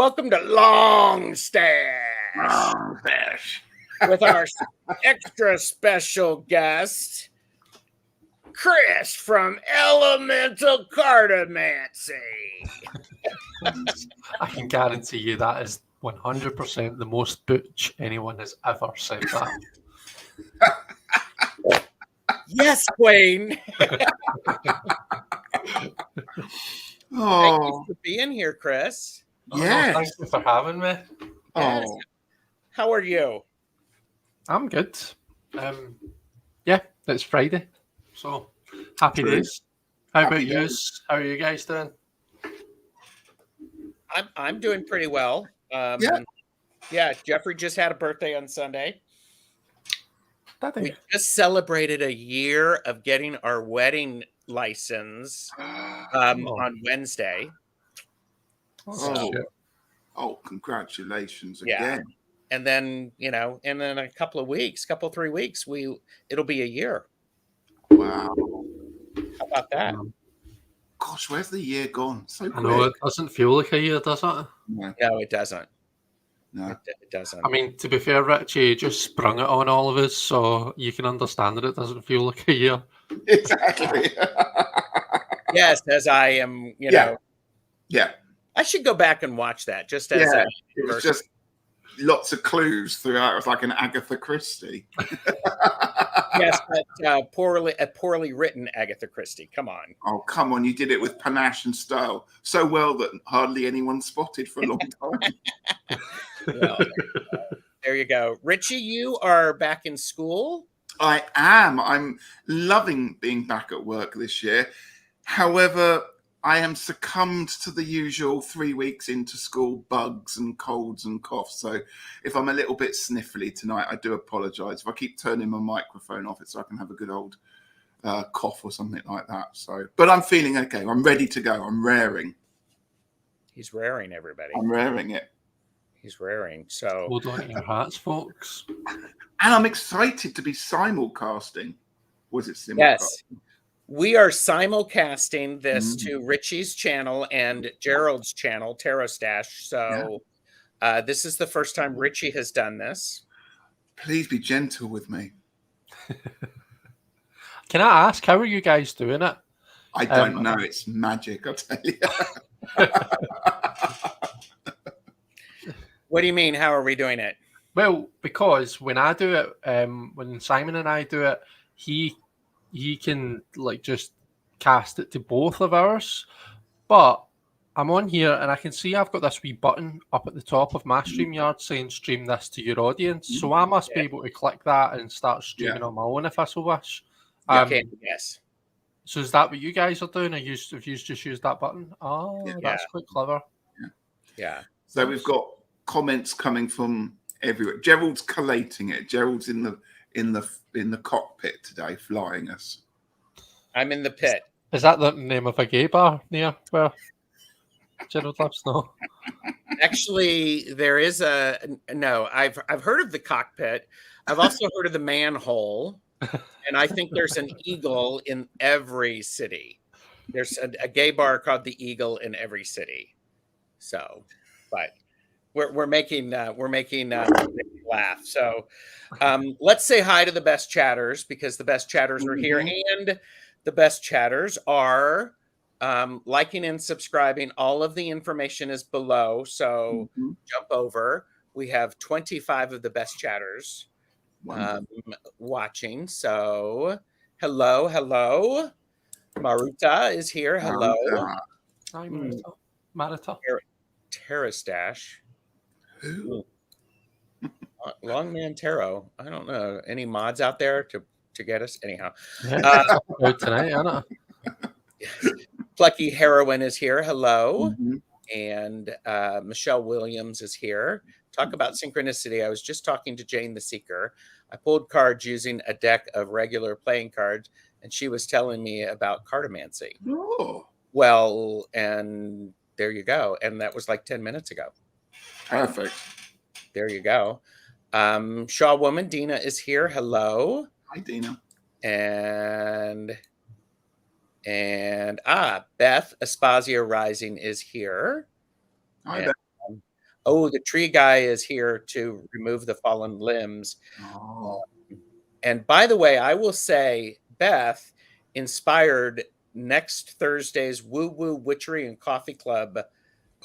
welcome to Long Stash with our extra special guest, Chris from Elemental Cartomancy. I can guarantee you that is 100% the most butch anyone has ever said that. Yes, Wayne. Thank you for being here, Chris. Yeah. Thank you for having me. Yes. How are you? I'm good. Yeah, it's Friday, so happy days. How about you? How are you guys doing? I'm doing pretty well. Yeah. Jeffrey just had a birthday on Sunday. We just celebrated a year of getting our wedding license on Wednesday. Congratulations Yeah. again. And then, in a couple of weeks, 3 weeks, it'll be a year. Wow. How about that? Gosh, where's the year gone? So quick. I know, it doesn't feel like a year, does it? No, it doesn't. No. It doesn't. I mean, to be fair, Ritchie just sprung it on all of us, so you can understand that it doesn't feel like a year. Exactly. Yes, as I am, Yeah. I should go back and watch that just as it was just lots of clues throughout. It was like an Agatha Christie. Yes, but a poorly written Agatha Christie. Come on. Oh, come on. You did it with panache and style so well that hardly anyone spotted for a long time. Well, there you go. Ritchie, you are back in school? I am. I'm loving being back at work this year. However, I am succumbed to the usual 3 weeks into school bugs and colds and coughs. So if I'm a little bit sniffly tonight, I do apologise. If I keep turning my microphone off, it's so I can have a good old cough or something like that. So, but I'm feeling okay. I'm ready to go. I'm raring. He's raring, everybody. I'm raring it. He's raring. So hold on to your hats, folks. And I'm excited to be simulcasting. Was it simulcasting? Yes. We are simulcasting this to Ritchie's channel and Gerald's channel, Tarot Stash. So this is the first time Ritchie has done this. Please be gentle with me. Can I ask, how are you guys doing it? I don't know. It's magic, I'll tell you. What do you mean? How are we doing it? Well, because when I do it, when Simon and I do it, he can like just cast it to both of ours. But I'm on here and I can see I've got this wee button up at the top of my StreamYard saying stream this to your audience. So I must be able to click that and start streaming on my own if I so wish. Yes. So is that what you guys are doing? Have you just used that button? Oh, that's quite clever. Yeah. So we've got comments coming from everywhere. Gerald's collating it. Gerald's in the cockpit today, flying us. I'm in the pit. Is that the name of a gay bar near where Gerald lives? No. Actually, there is no. I've heard of the cockpit. I've also heard of the manhole, and I think there's an eagle in every city. There's a gay bar called the Eagle in every city. So, but we're making laugh. So let's say hi to the best chatters because the best chatters are here, and the best chatters are liking and subscribing. All of the information is below, so jump over. We have 25 of the best chatters watching. So hello. Maruta is here. Hello. Hi, Maruta. Terrastash. Who? Longman Tarot. I don't know. Any mods out there to get us? Anyhow. Tonight, Anna. Plucky Heroine is here. Hello. And Michelle Williams is here. Talk about synchronicity. I was just talking to Jane the Seeker. I pulled cards using a deck of regular playing cards, and she was telling me about cartomancy. Oh. Well, and there you go. And that was like 10 minutes ago. Perfect. There you go. Shaw Woman, Dina is here. Hello. Hi, Dina. And Beth Aspasia Rising is here. Hi, Beth. Oh, the tree guy is here to remove the fallen limbs. Oh. And by the way, I will say Beth inspired next Thursday's Woo Woo Witchery and Coffee Club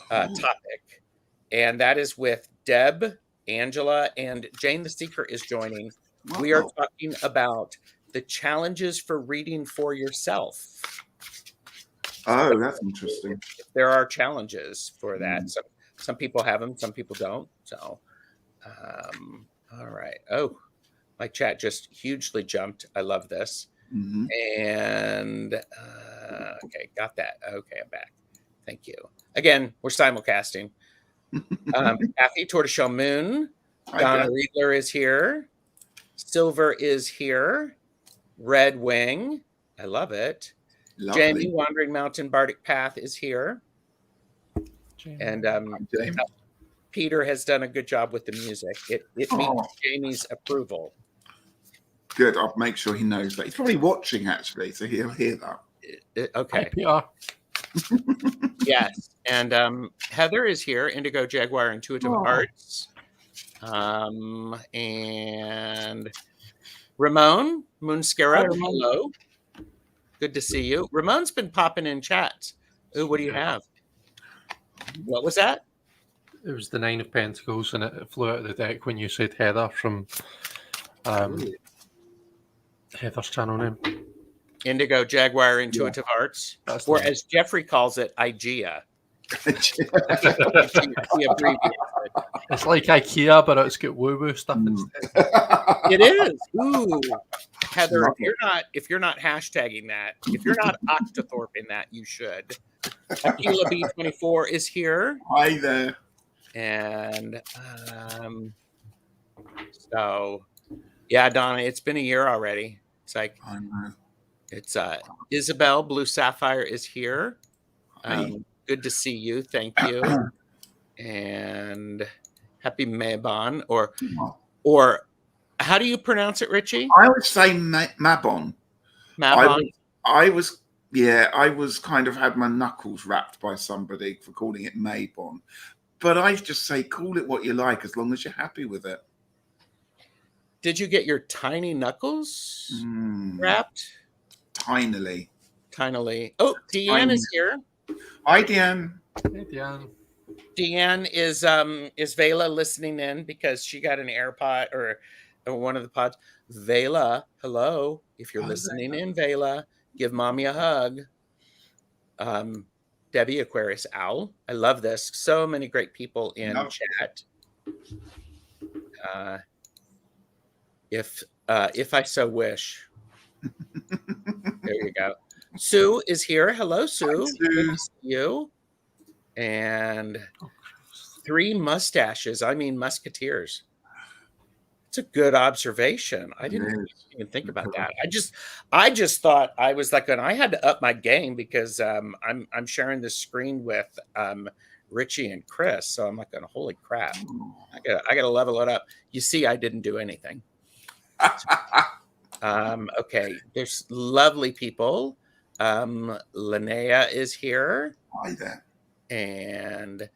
topic. And that is with Deb, Angela, and Jane the Seeker is joining. We are talking about the challenges for reading for yourself. Oh, that's interesting. There are challenges for that. Some people have them, some people don't. So, all right. Oh, my chat just hugely jumped. I love this. Mm-hmm. And okay, got that. Okay, I'm back. Thank you. Again, we're simulcasting. Kathy, Tortoiseshell Moon. Donna Riegler is here. Silver is here. Red Wing. I love it. Lovely. Jamie, Wandering Mountain Bardic Path is here. Jamie. And Peter has done a good job with the music. It meets Jamie's approval. Good. I'll make sure he knows that. He's probably watching, actually, so he'll hear that. Okay. Hi, Peter. Yes. And Heather is here. Indigo Jaguar Intuitive Arts. And Ramon Moonscarab. Hello. Good to see you. Ramon's been popping in chats. Ooh, what do you have? What was that? It was the 9 of Pentacles, and it flew out of the deck when you said Heather from Heather's channel name. Indigo Jaguar Intuitive Arts. That's Or nice. as Jeffrey calls it, IGEA. It's like IKEA, but it's got woo-woo stuff instead. It is. Ooh. Heather, if you're not hashtagging that, if you're not octothorping that, you should. Aquila B24 is here. Hi there. And so yeah, Donna, it's been a year already. It's like I know. It's Isabel Blue Sapphire is here. Good to see you. Thank you. And happy Mabon or how do you pronounce it, Ritchie? I would say Mabon. Mabon. I was kind of had my knuckles wrapped by somebody for calling it Mabon. But I just say call it what you like as long as you're happy with it. Did you get your tiny knuckles wrapped? Tinily. Oh, Deanne is here. Hi, Deanne. Hey, Deanne. Deanne is Vela listening in because she got an AirPod or one of the pods. Vela, hello. If you're listening in, Vela, give mommy a hug. Debbie Aquarius Owl. I love this. So many great people in chat. If I so wish. There you go. Sue is here. Hello, Sue. Good to see you. And 3 mustaches. I mean, musketeers. It's a good observation. I didn't even think about that. I just thought I was like, and I had to up my game because I'm sharing this screen with Ritchie and Chris. So I'm like, holy crap, I gotta level it up. You see, I didn't do anything. Okay, there's lovely people. Linnea is here. Hi there. And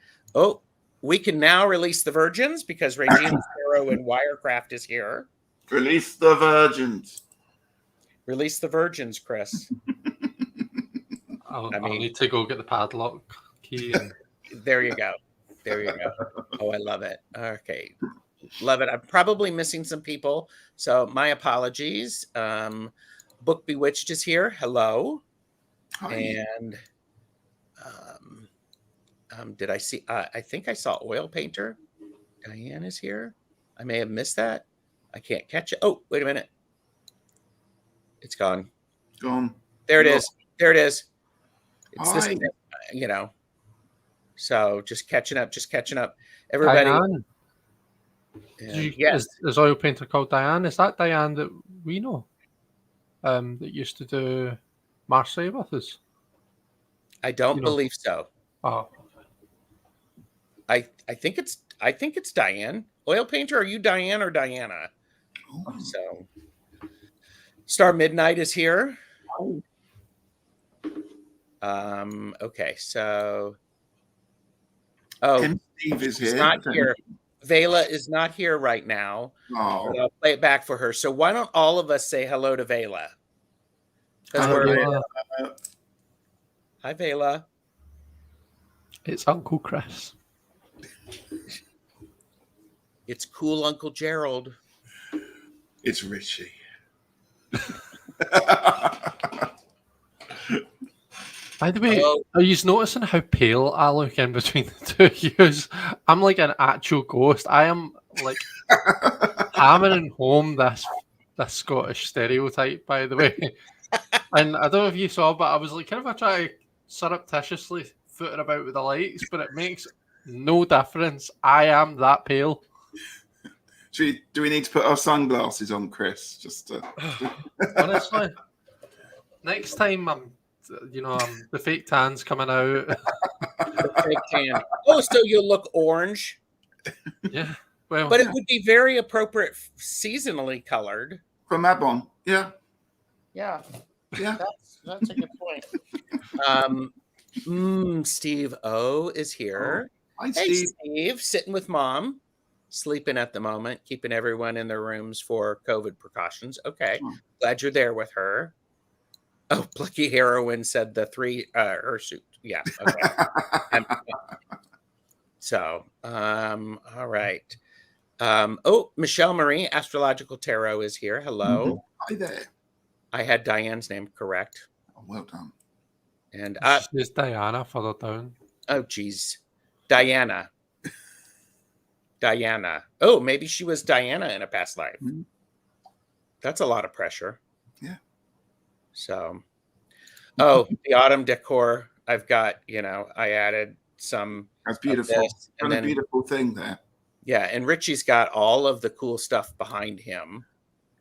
we can now release the virgins because Regina Sparrow and Wirecraft is here. Release the virgins. Release the virgins, Chris. I'll need to go get the padlock key. And... There you go. Oh, I love it. Okay. Love it. I'm probably missing some people, so my apologies. Book Bewitched is here. Hello. Hi. And did I see? I think I saw Oil Painter. Diane is here. I may have missed that. I can't catch it. Oh, wait a minute. It's gone. Gone. There it is. There it is. It's Hi. this, So just catching up. Everybody. Diane. Is Oil Painter called Diane? Is that Diane that we know? That used to do Marseille with us? I don't believe so. Oh. I think it's Diane. Oil Painter, are you Diane or Diana? Oh. So Star Midnight is here. Oh. Okay, so Oh, Steve is she's here. not here. Vela is not here right now. Oh, But I'll play it back for her. So why don't all of us say hello to Vela? Because Hi, we're Vela. Hi, Vela. It's Uncle Chris. It's cool, Uncle Gerald. it's Ritchie. By the way, Oh. are you noticing how pale I look in between the two of you? I'm like an actual ghost. I am like hammering home this Scottish stereotype, by the way. And I don't know if you saw, but I was like kind of trying to surreptitiously footing about with the lights, but it makes no difference. I am that pale. Do we need to put our sunglasses on, Chris? Just to... Honestly, next time the fake tan's coming out. The fake tan. Oh, so you'll look orange. Yeah. Well, But it would be very appropriate seasonally colored. For Mabon. Yeah. Yeah. Yeah. That's a good point. Steve O is here. Hi, Hey, Steve. Steve, sitting with mom, sleeping at the moment, keeping everyone in their rooms for COVID precautions. Okay. Glad you're there with her. Oh, Plucky Heroine said her suit. Yeah. Okay. So, all right. Michelle Marie, Astrological Tarot is here. Hello. Hi there. I had Diane's name correct. Oh, well done. And she's Diana further down. Oh, geez. Diana. Oh, maybe she was Diana in a past life. Mm-hmm. That's a lot of pressure. Yeah. So, the autumn decor. I've got, I added some. That's beautiful. And then a beautiful thing there. Yeah, and Richie's got all of the cool stuff behind him.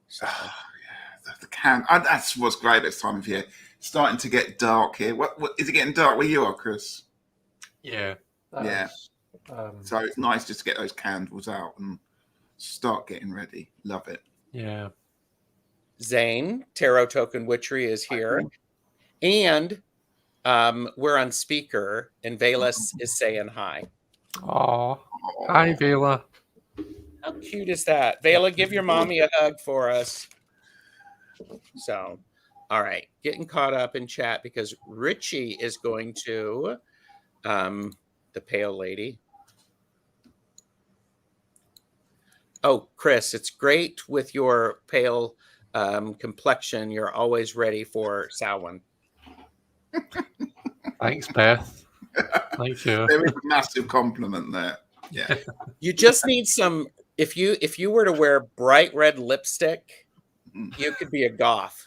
So. Oh, yeah, the can. That's what's great this time of year. Starting to get dark here. What is it getting dark where you are, Chris? Yeah. Yeah. So it's nice just to get those candles out and start getting ready. Love it. Yeah. Zane, Tarot Token Witchery is here. And we're on speaker, and Velas is saying hi. Oh, hi, Vela. How cute is that? Vela, give your mommy a hug for us. So, all right, getting caught up in chat because Ritchie is going to the pale lady. Oh, Chris, it's great with your pale complexion. You're always ready for Samhain. Thanks, Beth. Thank you. There is a massive compliment there. Yeah. You just need some. If you were to wear bright red lipstick, you could be a goth.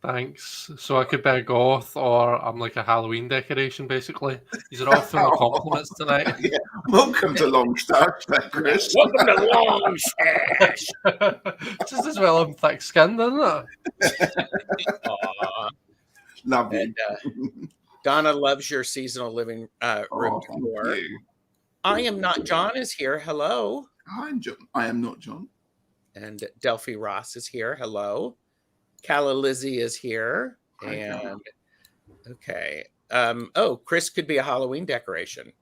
Thanks. So I could be a goth, or I'm like a Halloween decoration, basically. These are all full of compliments tonight. Yeah. Welcome to Longstash, Chris. Welcome to Longstash. Just as well I'm thick-skinned, isn't it? Love you. And, Donna loves your seasonal living room decor. I am not John is here. Hello. I'm John. I am not John. And Delphi Ross is here. Hello. Calla Lizzie is here. Hi, and okay. Chris could be a Halloween decoration.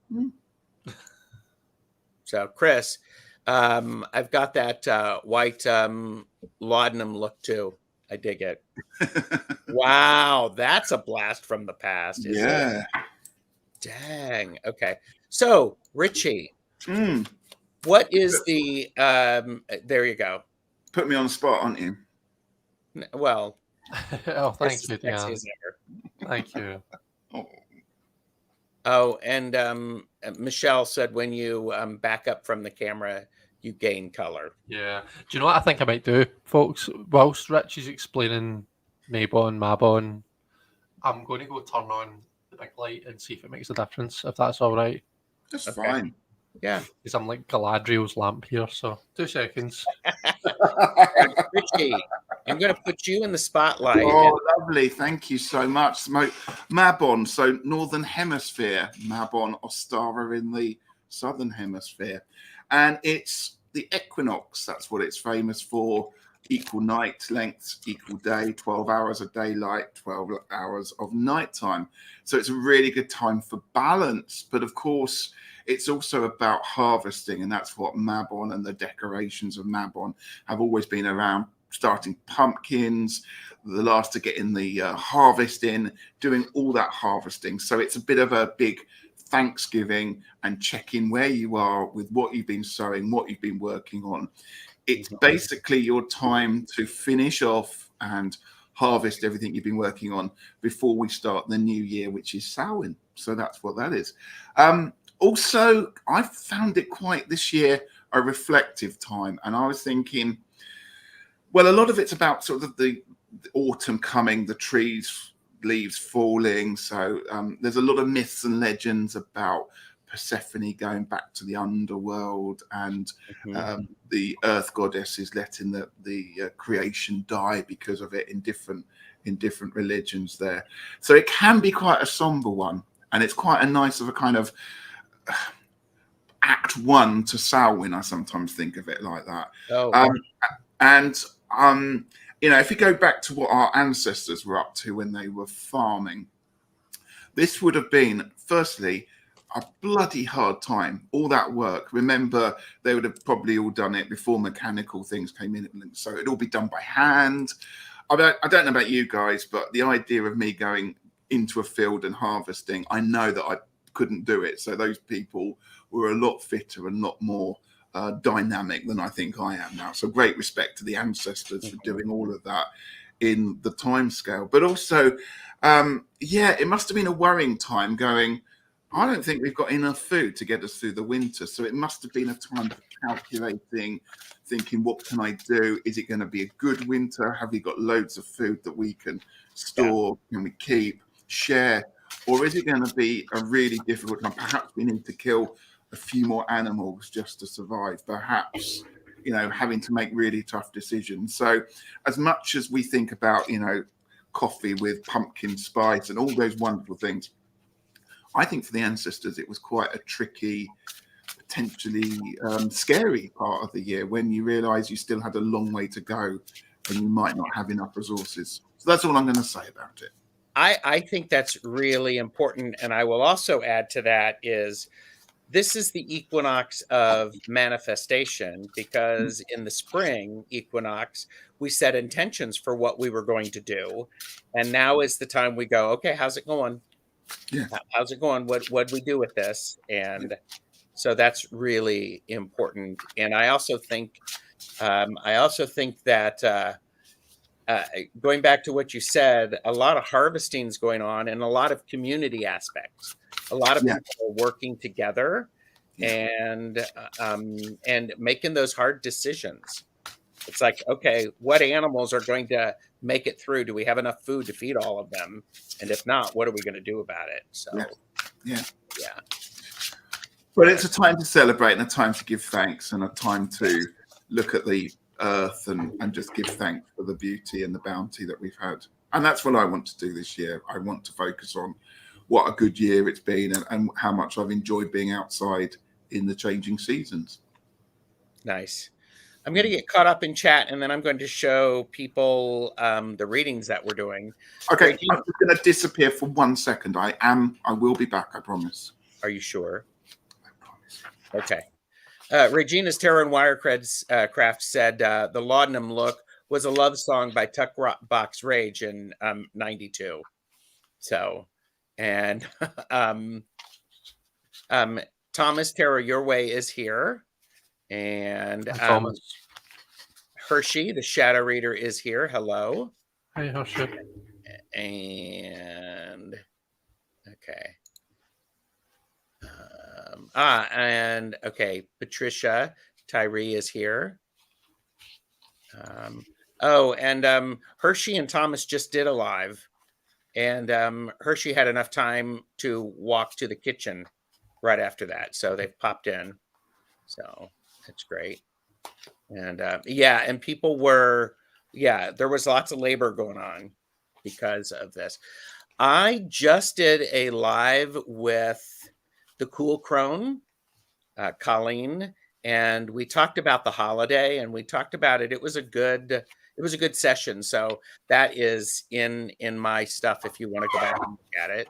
So Chris, I've got that white laudanum look too. I dig it. Wow, that's a blast from the past. Isn't it? Dang. Okay. So, Ritchie, what is the? There you go. Put me on the spot, aren't you? Well. Oh, thank you, Dan. Thank you. Oh, and Michelle said when you back up from the camera, you gain color. Yeah. Do you know what I think I might do, folks? Whilst Rich is explaining Mabon, I'm going to go turn on the big light and see if it makes a difference, if that's all right. That's fine. Yeah. Because I'm like Galadriel's lamp here, so 2 seconds. Richie, I'm going to put you in the spotlight. Oh, lovely. Thank you so much. Mabon, so Northern Hemisphere. Mabon Ostara in the Southern Hemisphere. And it's the equinox. That's what it's famous for. equal night lengths, equal day, 12 hours of daylight, 12 hours of nighttime. So it's a really good time for balance. But of course, it's also about harvesting, and that's what Mabon and the decorations of Mabon have always been around, starting pumpkins, the last to get in the harvest in, doing all that harvesting. So it's a bit of a big Thanksgiving and checking where you are with what you've been sowing, what you've been working on. It's basically your time to finish off and harvest everything you've been working on before we start the new year, which is Samhain. So that's what that is. Also, I found it quite this year a reflective time. And I was thinking, well, a lot of it's about sort of the autumn coming, the trees, leaves falling. So there's a lot of myths and legends about Persephone going back to the underworld, and the earth goddess is letting the creation die because of it in different religions there. So it can be quite a somber one, and it's quite a nice of a kind of act one to Samhain. I sometimes think of it like that. You know, if you go back to what our ancestors were up to when they were farming, this would have been, firstly, a bloody hard time. All that work. Remember, they would have probably all done it before mechanical things came in. So it'd all be done by hand. I don't know about you guys, but the idea of me going into a field and harvesting, I know that I couldn't do it. So those people were a lot fitter and a lot more dynamic than I think I am now. So great respect to the ancestors for doing all of that in the time scale. But also, it must have been a worrying time going, I don't think we've got enough food to get us through the winter. So it must have been a time for calculating, thinking, what can I do? Is it going to be a good winter? Have we got loads of food that we can store? Can we keep, share? Or is it going to be a really difficult time? Perhaps we need to kill a few more animals just to survive. Perhaps, you know, having to make really tough decisions. So as much as we think about, you know, coffee with pumpkin spice and all those wonderful things, I think for the ancestors, it was quite a tricky, potentially scary part of the year when you realize you still had a long way to go and you might not have enough resources. So that's all I'm going to say about it. I think that's really important. And I will also add to that is this is the equinox of manifestation, because in the spring equinox, we set intentions for what we were going to do. And now is the time we go, okay, how's it going? Yeah. How's it going? What'd we do with this? And so that's really important. And I also think that going back to what you said, a lot of harvesting is going on and a lot of community aspects. A lot of people are working together and making those hard decisions. It's like, okay, what animals are going to make it through? Do we have enough food to feed all of them? And if not, what are we going to do about it? So, yeah. But it's a time to celebrate and a time to give thanks and a time to look at the earth and just give thanks for the beauty and the bounty that we've had. And that's what I want to do this year. I want to focus on what a good year it's been and how much I've enjoyed being outside in the changing seasons. Nice. I'm going to get caught up in chat, and then I'm going to show people the readings that we're doing. Okay, I'm just going to disappear for 1 second. I will be back, I promise. Are you sure? I promise. Okay. Regina's Tarot and Wirecraft said the Laudanum Look was a love song by Tuck Box Rage in 92. So, and Thomas Tarot Your Way is here. And Hershey, the Shadow Reader, is here. Hello. Hi, Hershey. And okay. And okay, Patricia Tyree is here. Hershey and Thomas just did a live, and Hershey had enough time to walk to the kitchen right after that, so they've popped in. So that's great. And and people were, there was lots of labor going on because of this. I just did a live with the Cool Crone, Colleen, and we talked about the holiday, and we talked about it. It was a good session. So that is in my stuff if you want to go back and look at it.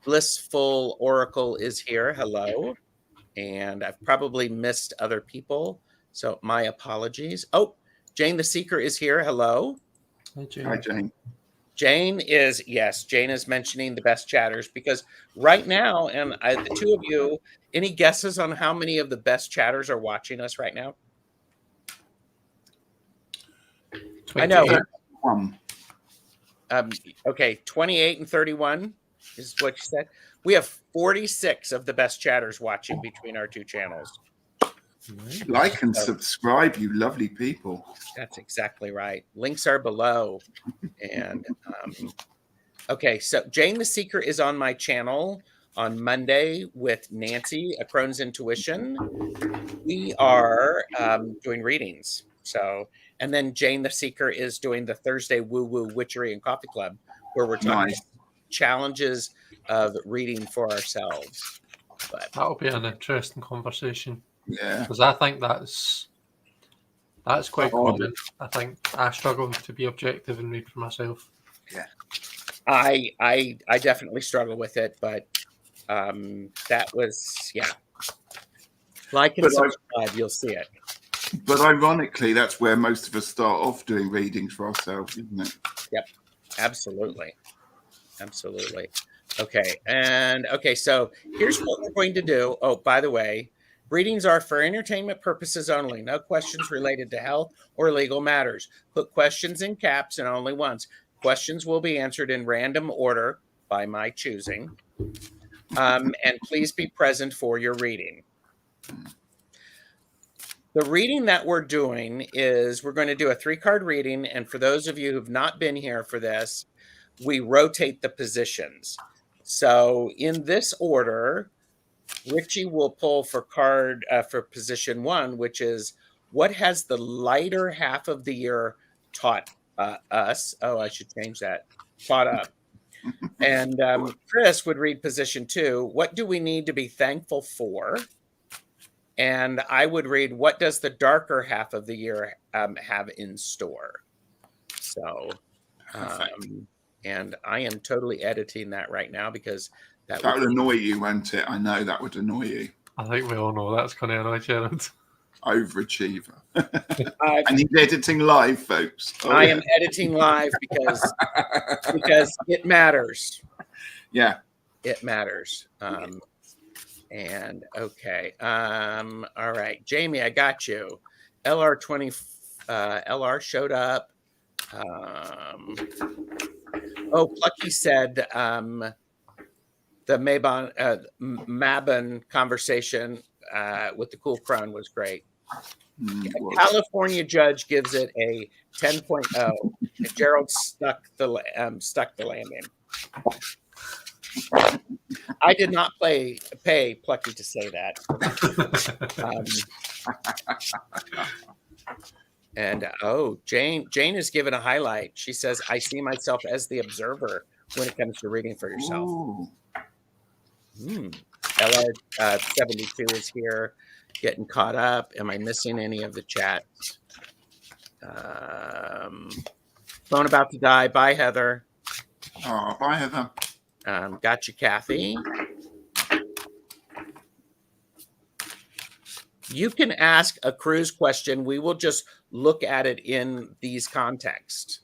Blissful Oracle is here. Hello. And I've probably missed other people, so my apologies. Oh, Jane the Seeker is here. Hello. Hi, Jane. Hi, Jane. Jane is mentioning the best chatters, because right now, and the two of you, any guesses on how many of the best chatters are watching us right now? 28. I know. Okay, 28 and 31 is what you said. We have 46 of the best chatters watching between our two channels. Like and subscribe, you lovely people. That's exactly right. Links are below. And okay, so Jane the Seeker is on my channel on Monday with Nancy, A Crone's Intuition. We are doing readings. So, and then Jane the Seeker is doing the Thursday Woo Woo Witchery and Coffee Club, where we're talking challenges of reading for ourselves. But that'll be an interesting conversation. Yeah, because I think that's quite common. I think I struggle to be objective and read for myself. Yeah, I definitely struggle with it, but that was Like and subscribe, you'll see it. But ironically, that's where most of us start off doing readings for ourselves, isn't it? Yep, absolutely. Okay, so here's what we're going to do. Oh, by the way, readings are for entertainment purposes only. No questions related to health or legal matters. Put questions in caps and only once. Questions will be answered in random order by my choosing. And please be present for your reading. The reading that we're doing is we're going to do a 3-card reading. And for those of you who've not been here for this, we rotate the positions. So in this order, Ritchie will pull for position 1, which is what has the lighter half of the year taught us. Oh, I should change that. Taught up. And Chris would read position 2. What do we need to be thankful for? And I would read, what does the darker half of the year have in store? So, and I am totally editing that right now because that would annoy you, won't it? I know that would annoy you. I think we all know that's going to annoy Gerald. Overachiever. And he's editing live, folks. I am editing live because it matters. Yeah. It matters. And okay. All right. Jamie, I got you. LR showed up. Plucky said the Mabon conversation with the Cool Crone was great. California judge gives it a 10.0. Gerald stuck the landing. I did not pay Plucky to say that. And Jane is given a highlight. She says, I see myself as the observer when it comes to reading for yourself. LR 72 is here, getting caught up. Am I missing any of the chats? Phone about to die. Bye, Heather. Oh, bye, Heather. Got you, Kathy. You can ask a cruise question. We will just look at it in these contexts.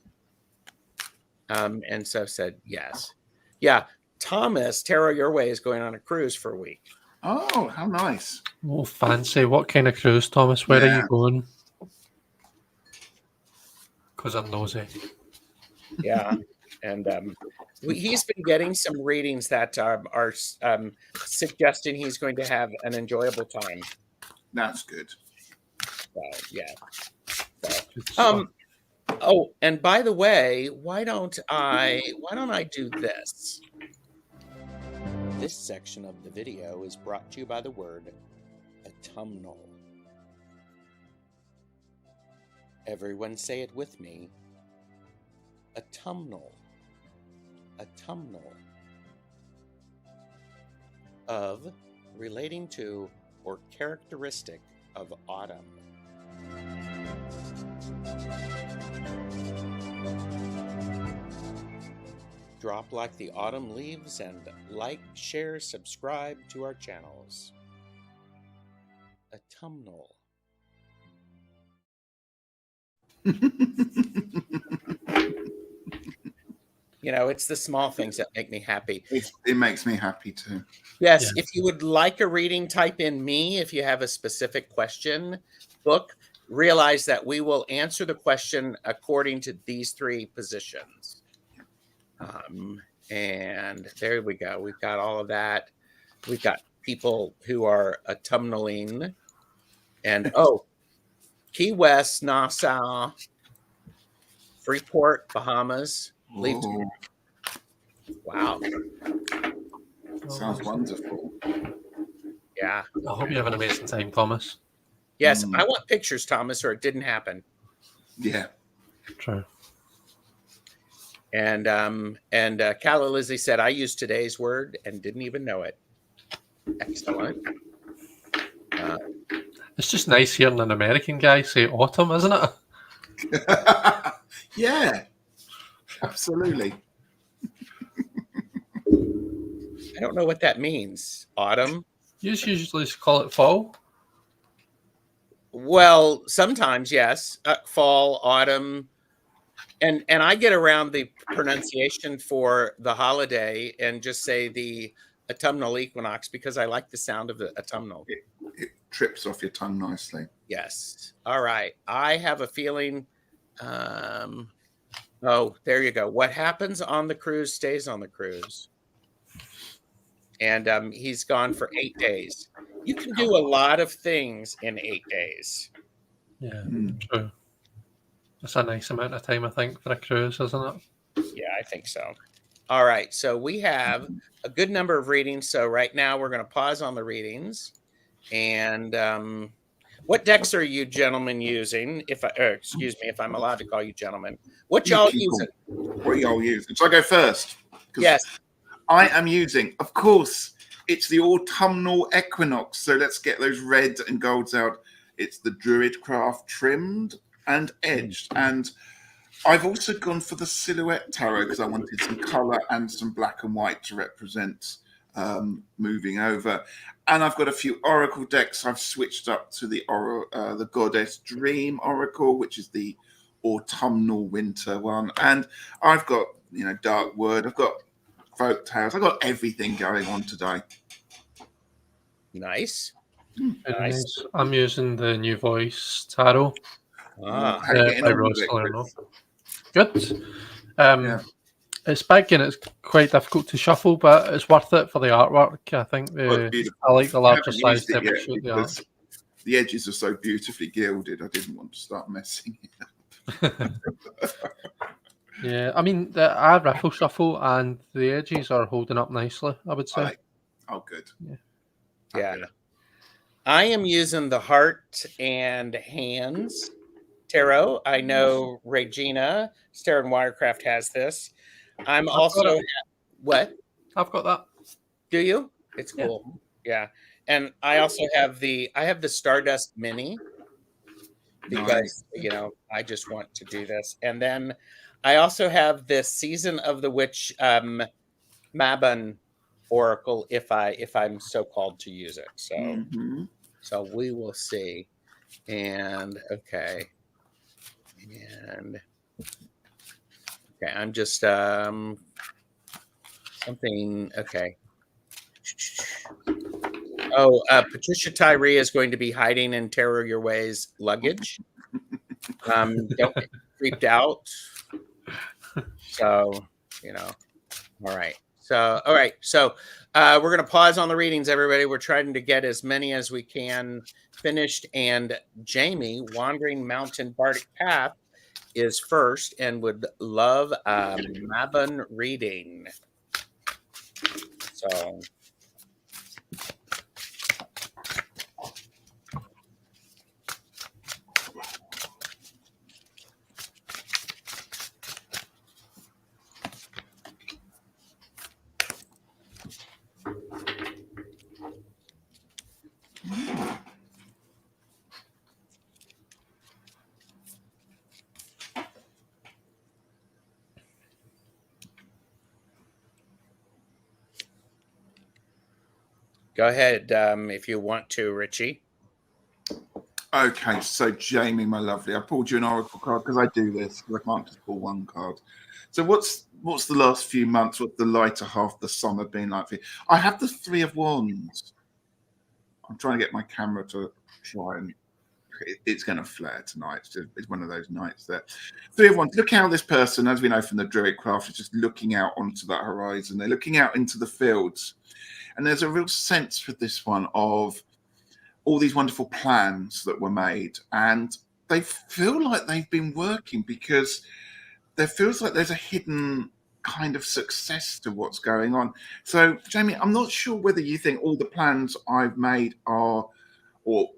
And so said yes. Yeah, Thomas, Tarot Your Way is going on a cruise for a week. Oh, how nice. Oh, fancy. What kind of cruise, Thomas? Where are you going? Because I'm nosy. Yeah. And he's been getting some readings that are suggesting he's going to have an enjoyable time. That's good. Yeah. Oh, and by the way, why don't I do this? This section of the video is brought to you by the word autumnal. Everyone say it with me. Autumnal. Autumnal. Of, relating to, or characteristic of autumn. Drop like the autumn leaves and like, share, subscribe to our channels. Autumnal. You know, it's the small things that make me happy. It makes me happy too. Yes, if you would like a reading, type in me. If you have a specific question, book, realize that we will answer the question according to these three positions. And there we go. We've got all of that. We've got people who are autumnaling. And, Key West, Nassau, Freeport, Bahamas. Leave tomorrow. Wow. Sounds wonderful. I Yeah. hope you have an amazing time, Thomas. Yes, I want pictures, Thomas, or it didn't happen. Yeah. True. And Calla Lizzie said, I used today's word and didn't even know it. Excellent. It's just nice hearing an American guy say autumn, isn't it? Yeah, absolutely. I don't know what that means. Autumn? You usually call it fall. Well, sometimes, yes. Fall, autumn. And I get around the pronunciation for the holiday and just say the autumnal equinox because I like the sound of the autumnal. It trips off your tongue nicely. Yes. All right. I have a feeling. Oh, there you go. What happens on the cruise stays on the cruise. And he's gone for 8 days. You can do a lot of things in 8 days. Yeah, true. That's a nice amount of time, I think, for a cruise, isn't it? Yeah, I think so. All right. So we have a good number of readings. So right now we're going to pause on the readings. And what decks are you gentlemen using? Excuse me, if I'm allowed to call you gentlemen. What y'all using? What y'all using? Shall I go first? Yes. I am using, of course, it's the Autumnal Equinox. So let's get those reds and golds out. It's the Druid Craft trimmed and edged. And I've also gone for the Silhouette Tarot because I wanted some color and some black and white to represent moving over. And I've got a few Oracle decks. I've switched up to the Goddess Dream Oracle, which is the autumnal winter one. And I've got, Dark Word. I've got Folk Tales. I've got everything going on today. Nice. Nice. I'm using the New Voice Tarot. How are you getting by on Ross with it, Lerner. Chris? Good. It's big and it's quite difficult to shuffle, but it's worth it for the artwork. I think I like the larger size to shoot the art. The edges are so beautifully gilded. I didn't want to start messing it up. Yeah, I mean, I riffle shuffle and the edges are holding up nicely, I would say. Oh, good. Yeah. I am using the Heart and Hands Tarot. I know Regina, Starren Wirecraft has this. I'm also... What? I've got that. Do you? It's cool. Yeah. And I also have the Stardust Mini because, I just want to do this. And then I also have this Season of the Witch Mabon Oracle if I'm so called to use it. So so we will see. And okay, I'm just something. Okay. Patricia Tyree is going to be hiding in Terror Your Ways luggage. Don't get creeped out. So, all right. So we're going to pause on the readings, everybody. We're trying to get as many as we can finished. And Jamie, Wandering Mountain Bardic Path, is first and would love a Mabon reading. So... Go ahead if you want to, Ritchie. Okay, so Jamie, my lovely, I pulled you an oracle card because I do this. I can't just pull one card. So what's the last few months? What's the lighter half of the summer been like for you? I have the Three of Wands. I'm trying to get my camera to try and it's going to flare tonight. It's one of those nights that Three of Wands. Look how this person, as we know from the Druid craft, is just looking out onto that horizon. They're looking out into the fields, and there's a real sense for this one of all these wonderful plans that were made, and they feel like they've been working because there feels like there's a hidden kind of success to what's going on. So, Jamie, I'm not sure whether you think all the plans I've made are or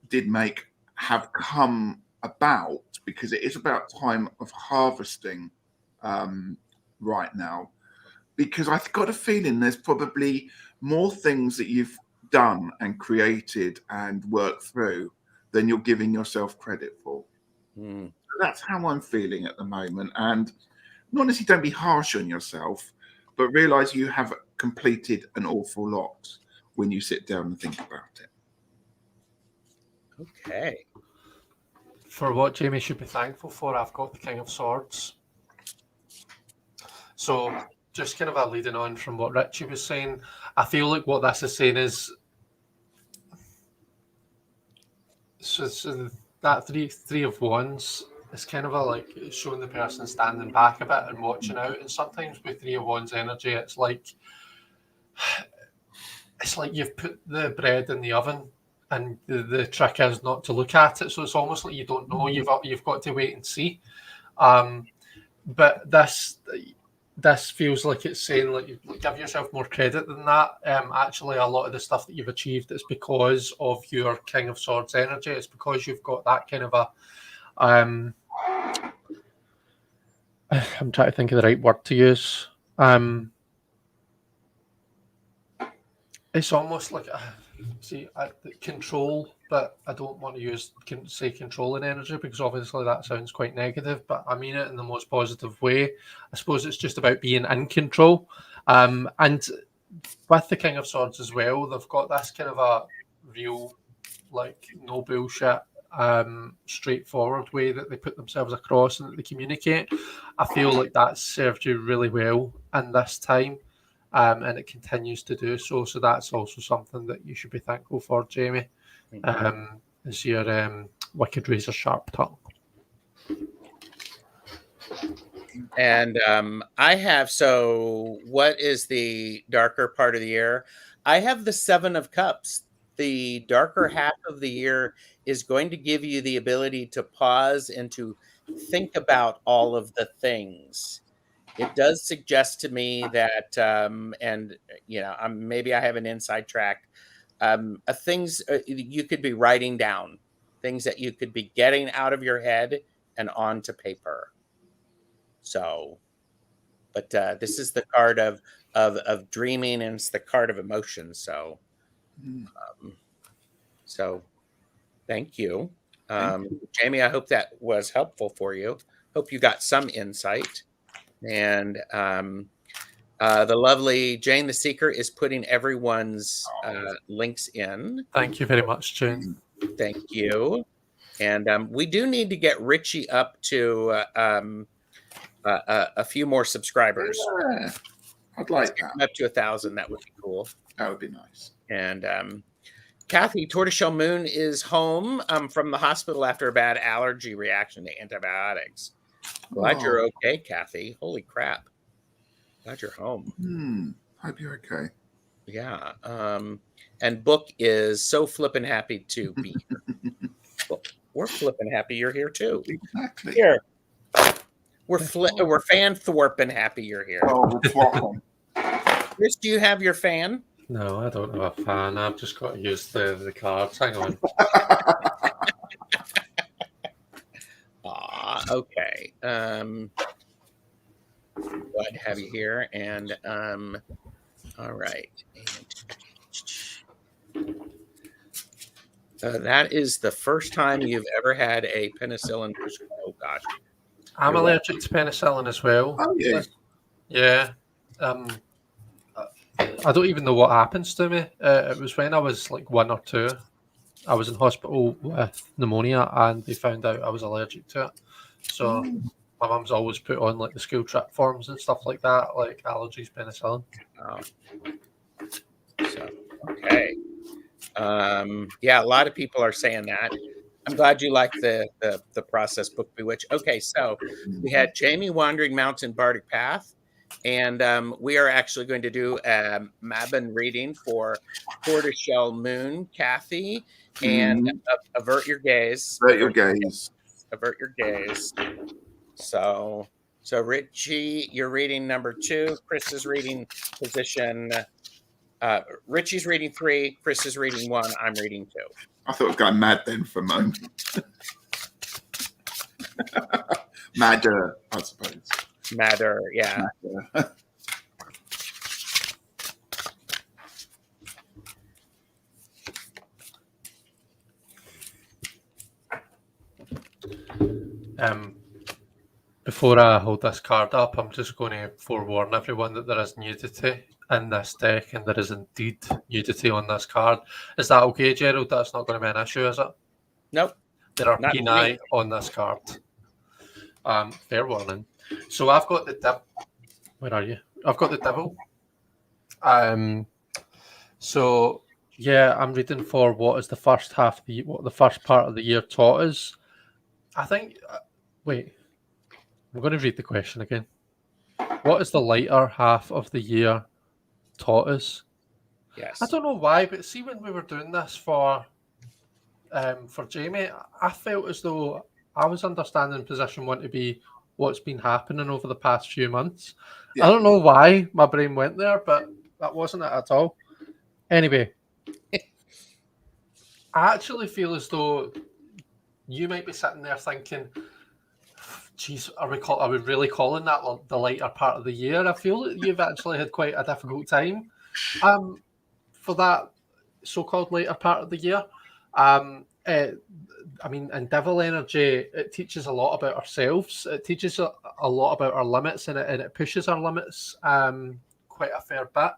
did make have come about, because it is about time of harvesting right now. Because I've got a feeling there's probably more things that you've done and created and worked through than you're giving yourself credit for. Mm. That's how I'm feeling at the moment. And not necessarily don't be harsh on yourself, but realize you have completed an awful lot when you sit down and think about it. Okay. For what Jamie should be thankful for, I've got the King of Swords. So just kind of a leading on from what Ritchie was saying, I feel like what this is saying is so that three of wands is kind of a like showing the person standing back a bit and watching out. And sometimes with Three of Wands energy, it's like you've put the bread in the oven, and the trick is not to look at it. So it's almost like you don't know. You've got to wait and see. But this feels like it's saying like you give yourself more credit than that. Actually, a lot of the stuff that you've achieved is because of your King of Swords energy. It's because you've got that kind of a I'm trying to think of the right word to use. It's almost like control, but I don't want to say controlling energy because obviously that sounds quite negative, but I mean it in the most positive way. I suppose it's just about being in control. And with the King of Swords as well, they've got this kind of a real, like, no bullshit, straightforward way that they put themselves across and that they communicate. I feel like that served you really well in this time. And it continues to do so. So that's also something that you should be thankful for, Jamie. Is your wicked razor sharp tongue. And I have, so what is the darker part of the year? I have the Seven of Cups. The darker half of the year is going to give you the ability to pause and to think about all of the things. It does suggest to me that, and maybe I have an inside track, things you could be writing down, things that you could be getting out of your head and onto paper. So, but this is the card of dreaming, and it's the card of emotion. So, so thank you, Jamie. I hope that was helpful for you. Hope you got some insight. And the lovely Jane the Seeker is putting everyone's links in. Thank you very much, Jane. Thank you. And we do need to get Ritchie up to a few more subscribers. Yeah, I'd like that. Up to 1,000, that would be cool. That would be nice. And Kathy, Tortoiseshell Moon is home from the hospital after a bad allergy reaction to antibiotics. Glad you're okay, Kathy. Holy crap. Glad you're home. Hope you're okay. Yeah. And Book is so flippin' happy to be here. Well, we're flippin' happy you're here too. Exactly. Here. We're fan thwarping happy you're here. Oh, we're Chris, do you have your fan? No, I don't have a fan. I've just got to use the cards. Hang on. Okay. Glad to have you here. And all right. That is the first time you've ever had a penicillin prescription. Oh gosh. I'm allergic to penicillin as well. Oh yeah. Yeah. I don't even know what happens to me. It was when I was like 1 or 2. I was in hospital with pneumonia, and they found out I was allergic to it. So my mum's always put on like the school trip forms and stuff like that, like allergies, penicillin. Oh. So, okay. Yeah, a lot of people are saying that. I'm glad you like the process book Bewitch. Okay, so we had Jamie Wandering Mountain Bardic Path, and we are actually going to do a Mabon reading for Tortoiseshell Moon, Kathy, and Avert Your Gaze. Avert Your Gaze. Avert Your Gaze. So Ritchie, you're reading number 2. Chris is reading position. Ritchie's reading 3. Chris is reading 1. I'm reading 2. I thought I was going mad then for a moment. Madder, I suppose. Madder, yeah. Madder. Before I hold this card up, I'm just going to forewarn everyone that there is nudity in this deck, and there is indeed nudity on this card. Is that okay, Gerald? That's not going to be an issue, is it? Nope. There are Not peni me. on this card. Fair warning. So I've got the devil. Where are you? I've got the devil. So yeah, I'm reading for what is the first half of the what the first part of the year taught us. I think. Wait, I'm going to read the question again. What is the lighter half of the year taught us? Yes. I don't know why, but see, when we were doing this for Jamie, I felt as though I was understanding position 1 to be what's been happening over the past few months. Yeah. I don't know why my brain went there, but that wasn't it at all. Anyway, I actually feel as though you might be sitting there thinking, geez, are we really calling that the lighter part of the year? I feel that you've actually had quite a difficult time for that so-called later part of the year. I mean, in Devil Energy, it teaches a lot about ourselves. It teaches a lot about our limits, and it pushes our limits quite a fair bit.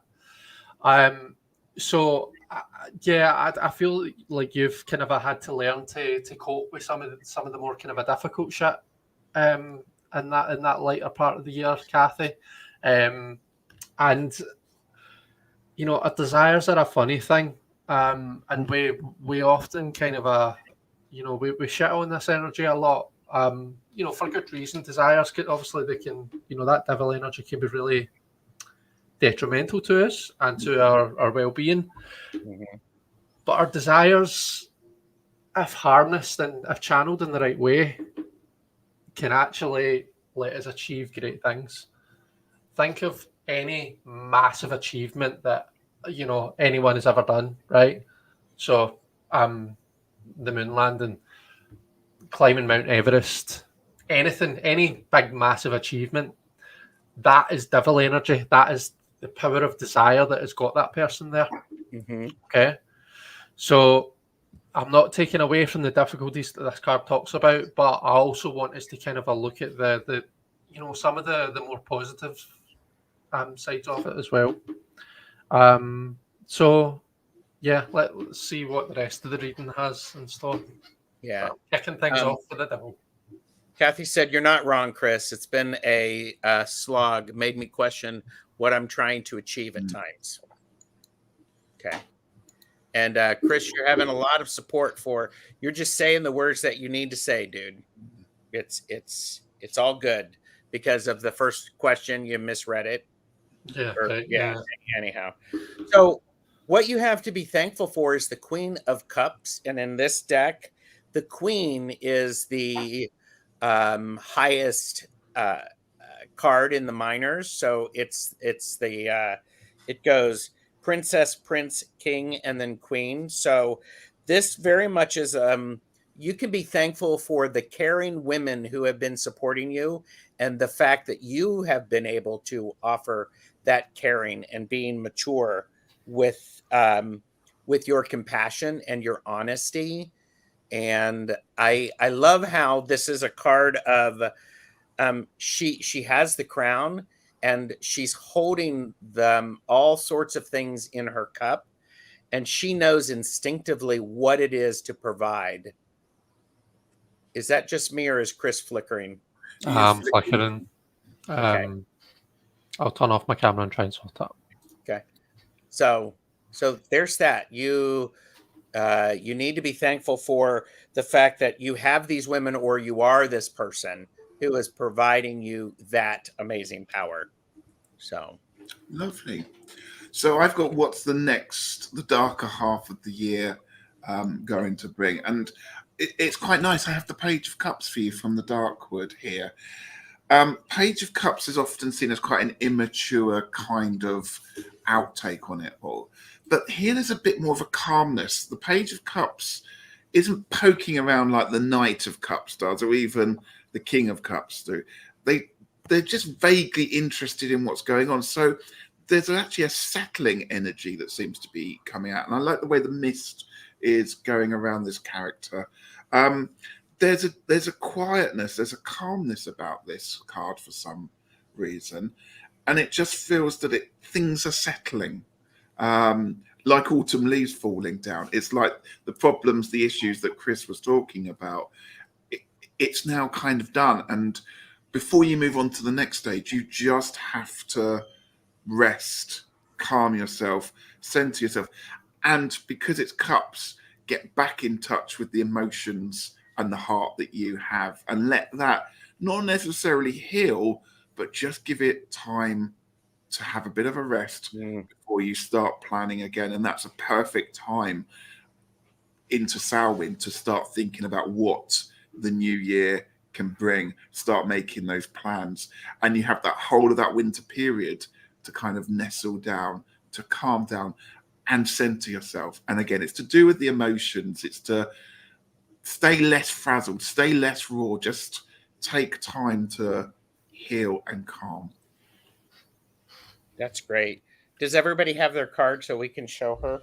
So I feel like you've kind of had to learn to cope with some of the more kind of a difficult shit in that later part of the year, Kathy. And you know, our desires are a funny thing. And we often kind of we shit on this energy a lot. You know, for good reason. Desires can obviously that devil energy can be really detrimental to us and to our well-being. Mm-hmm. But our desires, if harnessed and if channeled in the right way, can actually let us achieve great things. Think of any massive achievement that anyone has ever done, right? So the moon landing, climbing Mount Everest, anything, any big massive achievement, that is devil energy. That is the power of desire that has got that person there. Mm-hmm. Okay, so I'm not taking away from the difficulties that this card talks about, but I also want us to kind of look at the some of the more positive sides of it as well. So yeah, let's see what the rest of the reading has in store. Yeah, kicking things off with the devil. Kathy said, "You're not wrong, Chris. It's been a slog. Made me question what I'm trying to achieve at times." Okay. And Chris, you're having a lot of support for. You're just saying the words that you need to say, dude. It's all good because of the first question. You misread it. Yeah. Anyhow, so what you have to be thankful for is the Queen of Cups, and in this deck, the Queen is the highest card in the minors. So it's the it goes Princess, Prince, King, and then Queen. So this very much is you can be thankful for the caring women who have been supporting you, and the fact that you have been able to offer that caring and being mature with your compassion and your honesty. And I love how this is a card of she has the crown, and she's holding them, all sorts of things in her cup, and she knows instinctively what it is to provide. Is that just me, or is Chris flickering? I'm flickering. Okay. I'll turn off my camera and try and sort that. Okay. So there's that. You need to be thankful for the fact that you have these women, or you are this person who is providing you that amazing power. So Lovely. So I've got what's the darker half of the year going to bring. And it's quite nice. I have the Page of Cups for you from the Darkwood here. Page of Cups is often seen as quite an immature kind of outtake on it all. But here there's a bit more of a calmness. The Page of Cups isn't poking around like the Knight of Cups does, or even the King of Cups do. They're just vaguely interested in what's going on. So there's actually a settling energy that seems to be coming out. And I like the way the mist is going around this character. There's a quietness, there's a calmness about this card for some reason. And it just feels that things are settling. Like autumn leaves falling down. It's like the problems, the issues that Chris was talking about. It's now kind of done. And before you move on to the next stage, you just have to rest, calm yourself, center yourself. And because it's cups, get back in touch with the emotions and the heart that you have, and let that not necessarily heal, but just give it time to have a bit of a rest before you start planning again. And that's a perfect time into Samhain to start thinking about what the new year can bring, start making those plans. And you have that whole of that winter period to kind of nestle down, to calm down and center yourself. And again, it's to do with the emotions. It's to stay less frazzled, stay less raw, just take time to heal and calm. that's great. Does everybody have their card so we can show her?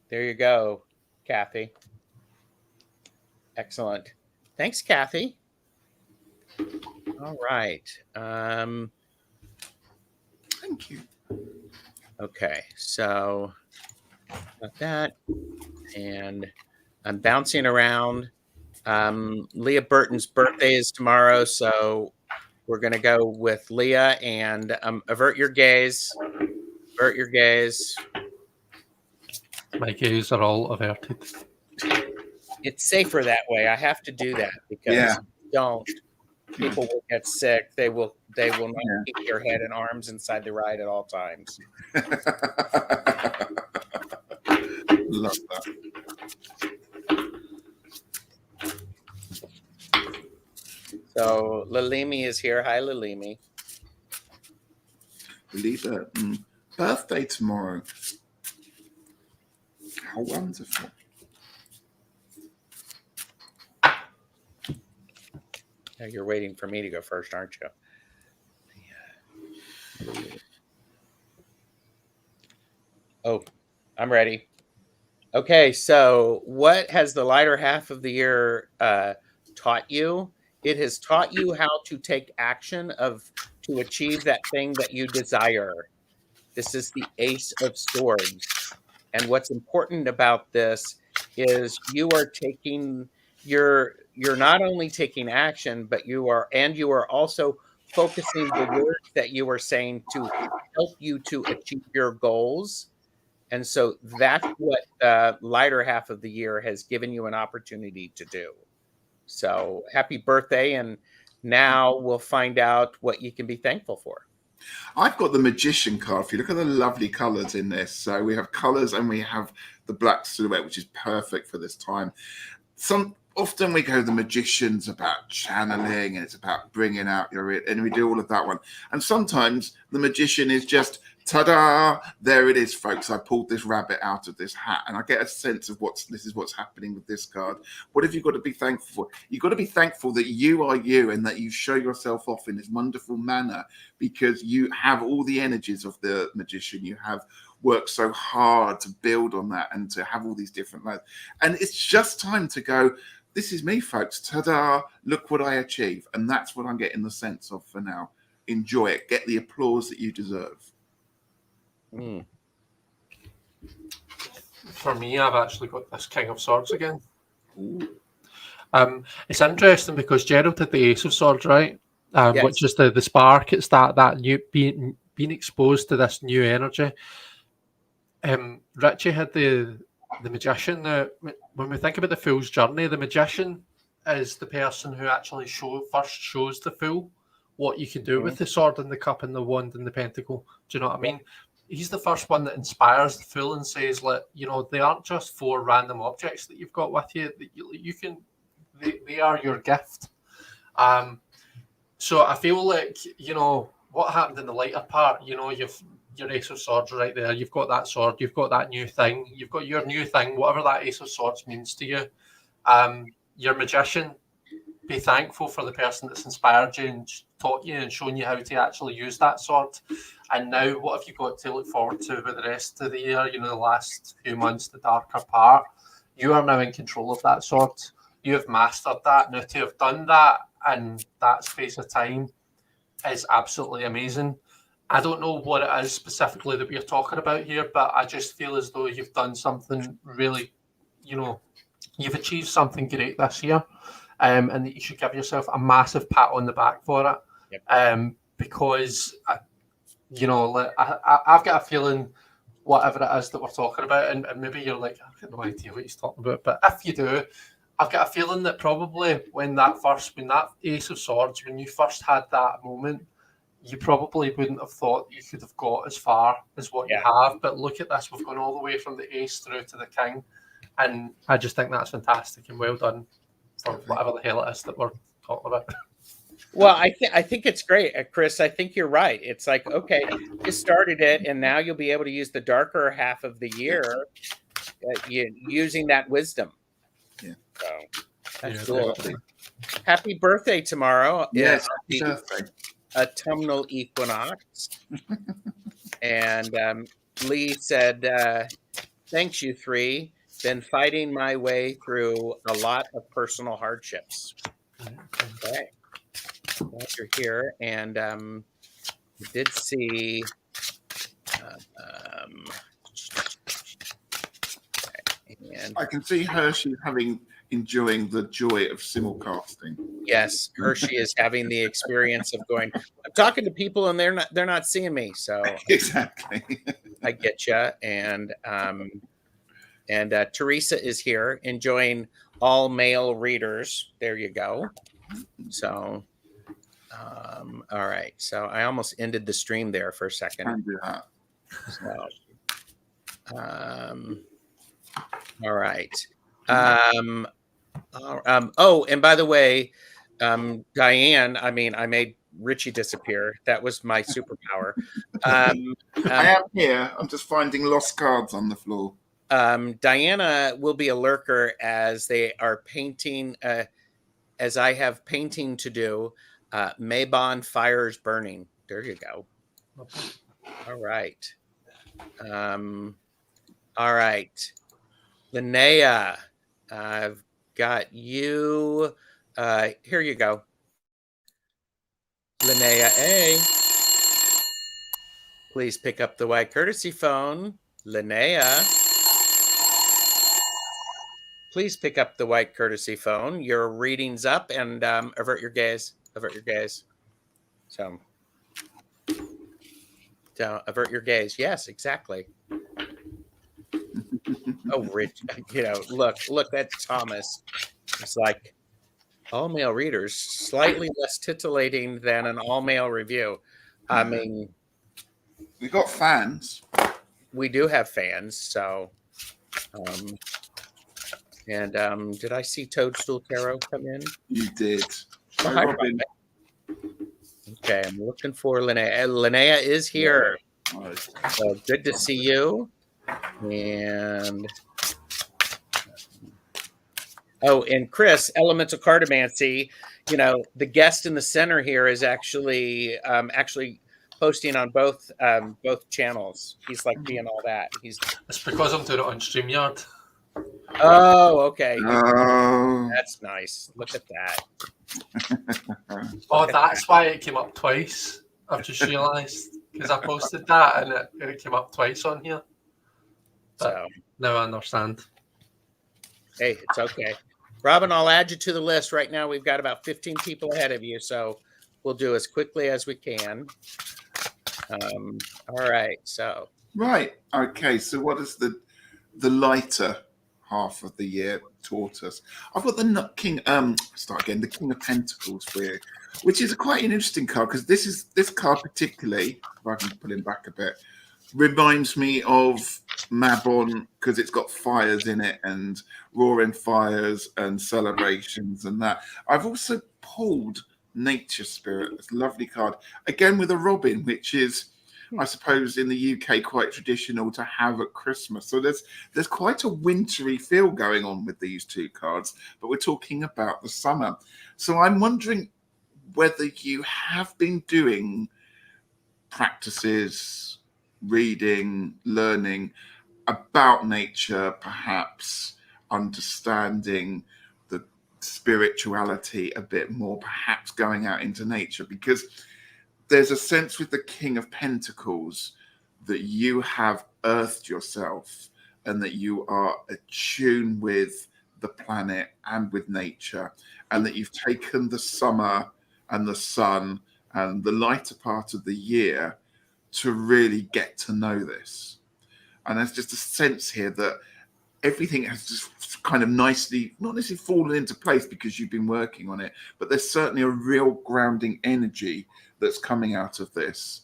There you go, Kathy. Excellent. Thanks, Kathy. All right. Thank you. Okay, so got that. And I'm bouncing around. Leah Burton's birthday is tomorrow, so we're going to go with Leah. And avert your gaze. Avert your gaze. My gaze are all averted. It's safer that way. I have to do that because if you don't, people will get sick. They will not keep their head and arms inside the ride at all times. Love that. So Lalimi is here. Hi, Lalimi. Lisa, birthday tomorrow. How wonderful. Now you're waiting for me to go first, aren't you? Oh, I'm ready. Okay, so what has the lighter half of the year taught you? It has taught you how to take action to achieve that thing that you desire. This is the Ace of Swords. And what's important about this is you're not only taking action, but you are also focusing the words that you are saying to help you to achieve your goals. And so that's what the lighter half of the year has given you an opportunity to do. So happy birthday. And now we'll find out what you can be thankful for. I've got the Magician card. If you look at the lovely colors in this, so we have colors and we have the black silhouette, which is perfect for this time. Often we go the Magician's about channeling and it's about bringing out and we do all of that one. And sometimes the Magician is just, ta-da, there it is, folks. I pulled this rabbit out of this hat, and I get a sense of this is what's happening with this card. What have you got to be thankful for? You've got to be thankful that you are you and that you show yourself off in this wonderful manner because you have all the energies of the Magician. You have worked so hard to build on that and to have all these different lives. And it's just time to go, this is me, folks. Ta-da! Look what I achieve. And that's what I'm getting the sense of for now. Enjoy it. Get the applause that you deserve. Mm. For me, I've actually got this King of Swords again. Ooh. It's interesting because Gerald had the Ace of Swords, right? Yes. Which is the spark. It's that new being exposed to this new energy. Ritchie had the magician. When we think about the fool's journey, the magician is the person who actually first shows the fool what you can do with the sword and the cup and the wand and the pentacle. Do you know what I mean? He's the first one that inspires the fool and says, "Like, you know, they aren't just 4 random objects that you've got with you. That you can, they are your gift." So I feel like, you know, what happened in the later part, you know, you've your Ace of Swords right there. You've got that sword. You've got that new thing. You've got your new thing, whatever that Ace of Swords means to you. Your magician, be thankful for the person that's inspired you and taught you and shown you how to actually use that sword. And now, what have you got to look forward to with the rest of the year? You know, the last few months, the darker part. You are now in control of that sword. You have mastered that. Now, to have done that in that space of time is absolutely amazing. I don't know what it is specifically that we're talking about here, but I just feel as though you've done something really, you know, you've achieved something great this year, and that you should give yourself a massive pat on the back for it. Yep. Because, you know, like, I've got a feeling whatever it is that we're talking about, and maybe you're like, I've got no idea what he's talking about, but if you do, I've got a feeling that probably when that Ace of Swords, when you first had that moment, you probably wouldn't have thought you could have got as far as what you have. But look at this, we've gone all the way from the Ace through to the King. And I just think that's fantastic and well done for whatever the hell it is that we're talking about. Well, I think it's great, Chris. I think you're right. It's like, okay, you started it, and now you'll be able to use the darker half of the year using that wisdom. Yeah. So that's cool. Happy birthday tomorrow. Yes, happy birthday. Autumnal Equinox. And Lee said, thanks, you 3. Been fighting my way through a lot of personal hardships. Okay. Glad you're here. And we did see and I can see Hershey enjoying the joy of simulcasting. Yes, Hershey is having the experience of going, I'm talking to people and they're not seeing me. So exactly. I get you. And Teresa is here enjoying all male readers. There you go. So all right. So I almost ended the stream there for a second. Can do that. So, all right. Oh, and by the way, Diane, I mean, I made Ritchie disappear. That was my superpower. I am here. I'm just finding lost cards on the floor. Diana will be a lurker as they are painting, as I have painting to do. Mabon Fires Burning. There you go. All right. All right. Linnea, I've got you. Here you go. Linnea A. Please pick up the white courtesy phone. Linnea. Please pick up the white courtesy phone. Your reading's up, and avert your gaze. Avert your gaze. So avert your gaze. Yes, exactly. Oh, Rich, you know, look, that's Thomas. It's like all male readers, slightly less titillating than an all male review. I mean, we got fans. We do have fans. So, did I see Toadstool Tarot come in? You did. Oh, hi, Robin. Okay, I'm looking for Linnea. Linnea is here. Nice. So good to see you. And and Chris, Elemental Cartomancy, you know, the guest in the center here is actually posting on both channels. He's like being all that. It's because I'm doing it on StreamYard. Oh, okay. Oh, That's nice. Look at that. Oh, Look at that's why it came up twice. I've just realised because I posted that and it came up twice on here. But So, now I understand. hey, it's okay. Robin, I'll add you to the list. Right now, we've got about 15 people ahead of you, so we'll do as quickly as we can. All right, so right. Okay. So what is the lighter half of the year taught us? I've got the King. Start again. The King of Pentacles for you, which is quite an interesting card because this card particularly, if I can pull him back a bit, reminds me of Mabon because it's got fires in it and roaring fires and celebrations and that. I've also pulled Nature Spirit, this lovely card, again with a robin, which is, I suppose, in the UK quite traditional to have at Christmas. So there's quite a wintry feel going on with these two cards, but we're talking about the summer. So I'm wondering whether you have been doing practices, reading, learning about nature, perhaps understanding the spirituality a bit more, perhaps going out into nature, because there's a sense with the King of Pentacles that you have earthed yourself and that you are attuned with the planet and with nature, and that you've taken the summer and the sun and the lighter part of the year to really get to know this. And there's just a sense here that everything has just kind of nicely, not necessarily fallen into place because you've been working on it, but there's certainly a real grounding energy that's coming out of this.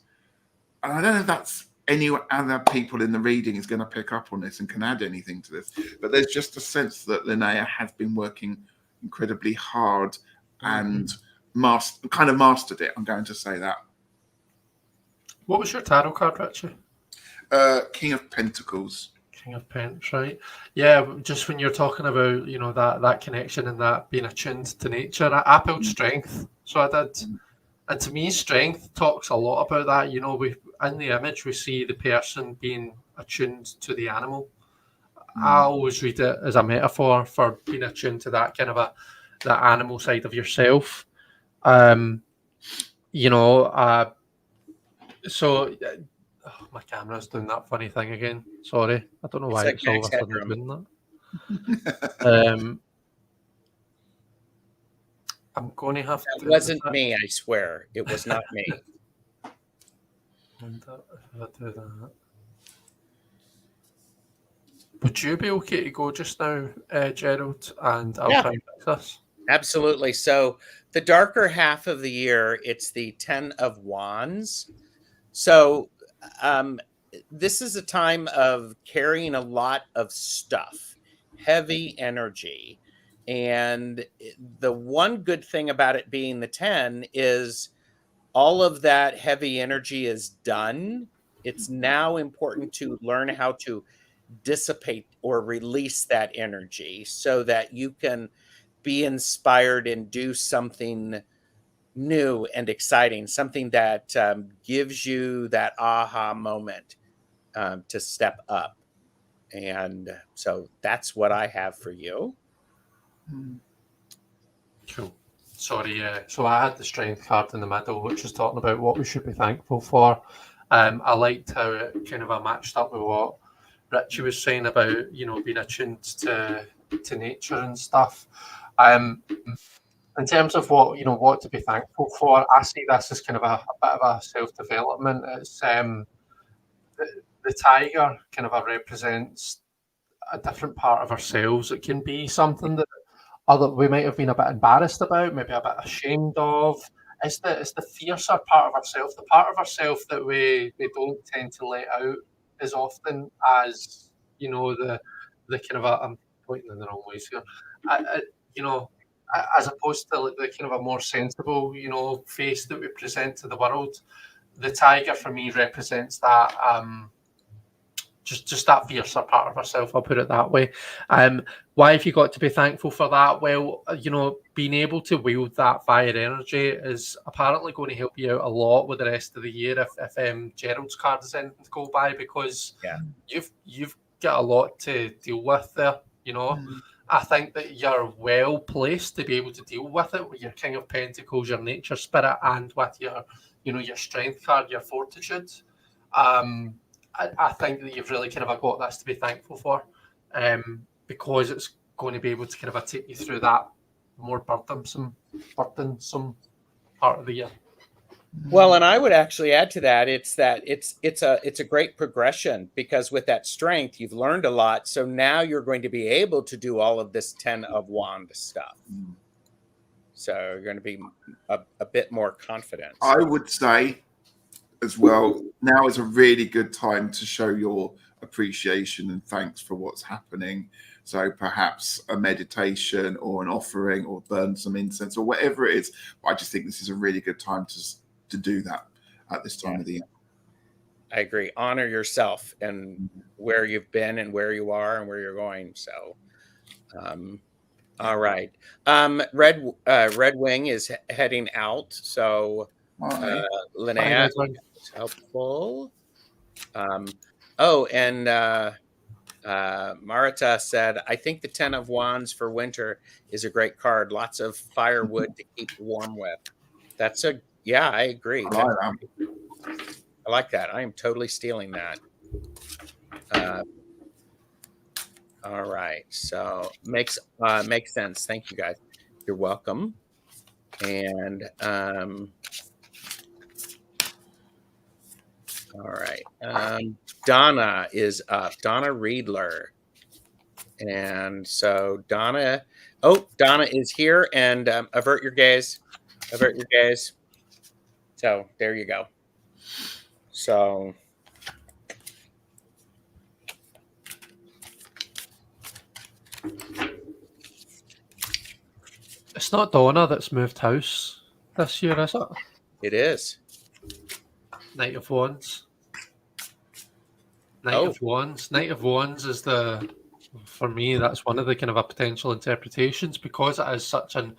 And I don't know if that's any other people in the reading is going to pick up on this and can add anything to this, but there's just a sense that Linnea has been working incredibly hard and mastered it. I'm going to say that. What was your tarot card, Richard? King of Pentacles. King of Pence, right? Yeah, just when you're talking about, that connection and that being attuned to nature, I built strength, so I did. And to me, strength talks a lot about that. We in the image we see the person being attuned to the animal. I always read it as a metaphor for being attuned to that kind of that animal side of yourself. So my camera's doing that funny thing again. Sorry, I don't know why it's all of a sudden doing that. I'm going to have to. That wasn't me, I swear. It was not me. I wonder if I do that. Would you be okay to go just now, Gerald? And I'll try and fix this. Absolutely. So the darker half of the year, it's the 10 of Wands. So this is a time of carrying a lot of stuff, heavy energy. And the one good thing about it being the 10 is all of that heavy energy is done. It's now important to learn how to dissipate or release that energy so that you can be inspired and do something new and exciting, something that gives you that aha moment to step up. And so that's what I have for you. Cool. Sorry, so I had the strength card in the middle, which is talking about what we should be thankful for. I liked how it kind of matched up with what Ritchie was saying about, being attuned to nature and stuff. In terms of what to be thankful for, I see this as kind of a bit of a self-development. It's the tiger kind of represents a different part of ourselves. It can be something that we might have been a bit embarrassed about, maybe a bit ashamed of. It's the fiercer part of ourselves, the part of ourselves that we don't tend to let out as often as the kind of I'm pointing in the wrong ways here. As opposed to the kind of a more sensible, face that we present to the world. The tiger for me represents that. Just that fiercer part of ourselves, I'll put it that way. Why have you got to be thankful for that? Well, being able to wield that fire energy is apparently going to help you out a lot with the rest of the year if Gerald's card is anything to go by, because you've got a lot to deal with there. You know, I think that you're well placed to be able to deal with it with your King of Pentacles, your nature spirit, and with your, your strength card, your fortitude. I think that you've really kind of got this to be thankful for, because it's going to be able to kind of take you through that more burdensome part of the year. Well, and I would actually add to that, it's a great progression, because with that strength, you've learned a lot. So now you're going to be able to do all of this 10 of Wands stuff. So you're going to be a bit more confident. I would say as well, now is a really good time to show your appreciation and thanks for what's happening. So perhaps a meditation or an offering, or burn some incense, or whatever it is. But I just think this is a really good time to do that at this time of the year. I agree. Honor yourself and where you've been and where you are and where you're going. So, all right. Red Wing is heading out. So, Linnea is helpful. And Marita said, I think the 10 of Wands for winter is a great card. Lots of firewood to keep warm with. Yeah, I agree. I like that. I am totally stealing that. All right. So makes sense. Thank you, guys. You're welcome. And all right. Donna is up. Donna Riedler. And so Donna is here. And avert your gaze. Avert your gaze. So there you go. So it's not Donna that's moved house this year, is it? It is. Knight of Wands. Knight of Wands is for me, that's one of the kind of a potential interpretations, because it is such an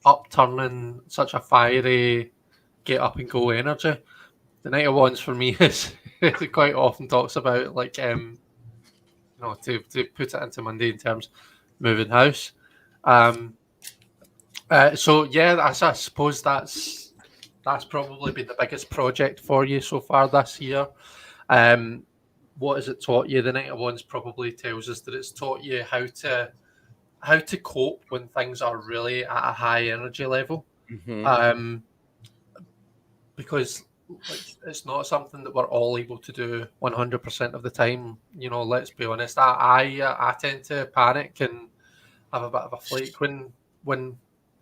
upturning, such a fiery, get up and go energy. The Knight of Wands for me is it quite often talks about, like, to put it into mundane terms, moving house. So yeah, I suppose that's probably been the biggest project for you so far this year. What has it taught you? The Knight of Wands probably tells us that it's taught you how to cope when things are really at a high energy level. Mm-hmm. Because it's not something that we're all able to do 100% of the time. Let's be honest. I tend to panic and have a bit of a flake when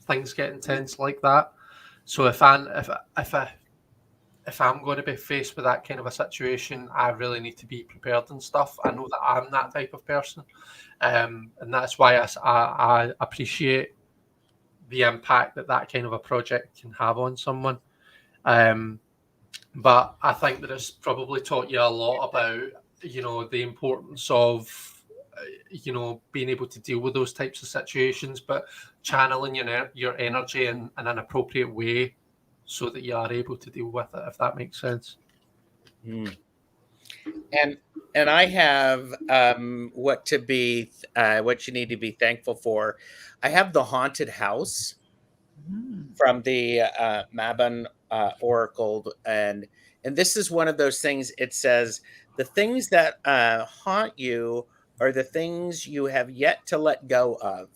things get intense like that. So if I'm going to be faced with that kind of a situation, I really need to be prepared and stuff. I know that I'm that type of person, and that's why I appreciate the impact that kind of a project can have on someone. But I think that it's probably taught you a lot about, the importance of, being able to deal with those types of situations, but channeling your energy in an appropriate way so that you are able to deal with it, if that makes sense. And I have what you need to be thankful for. I have the haunted house from the Mabon Oracle, and this is one of those things. It says the things that haunt you are the things you have yet to let go of.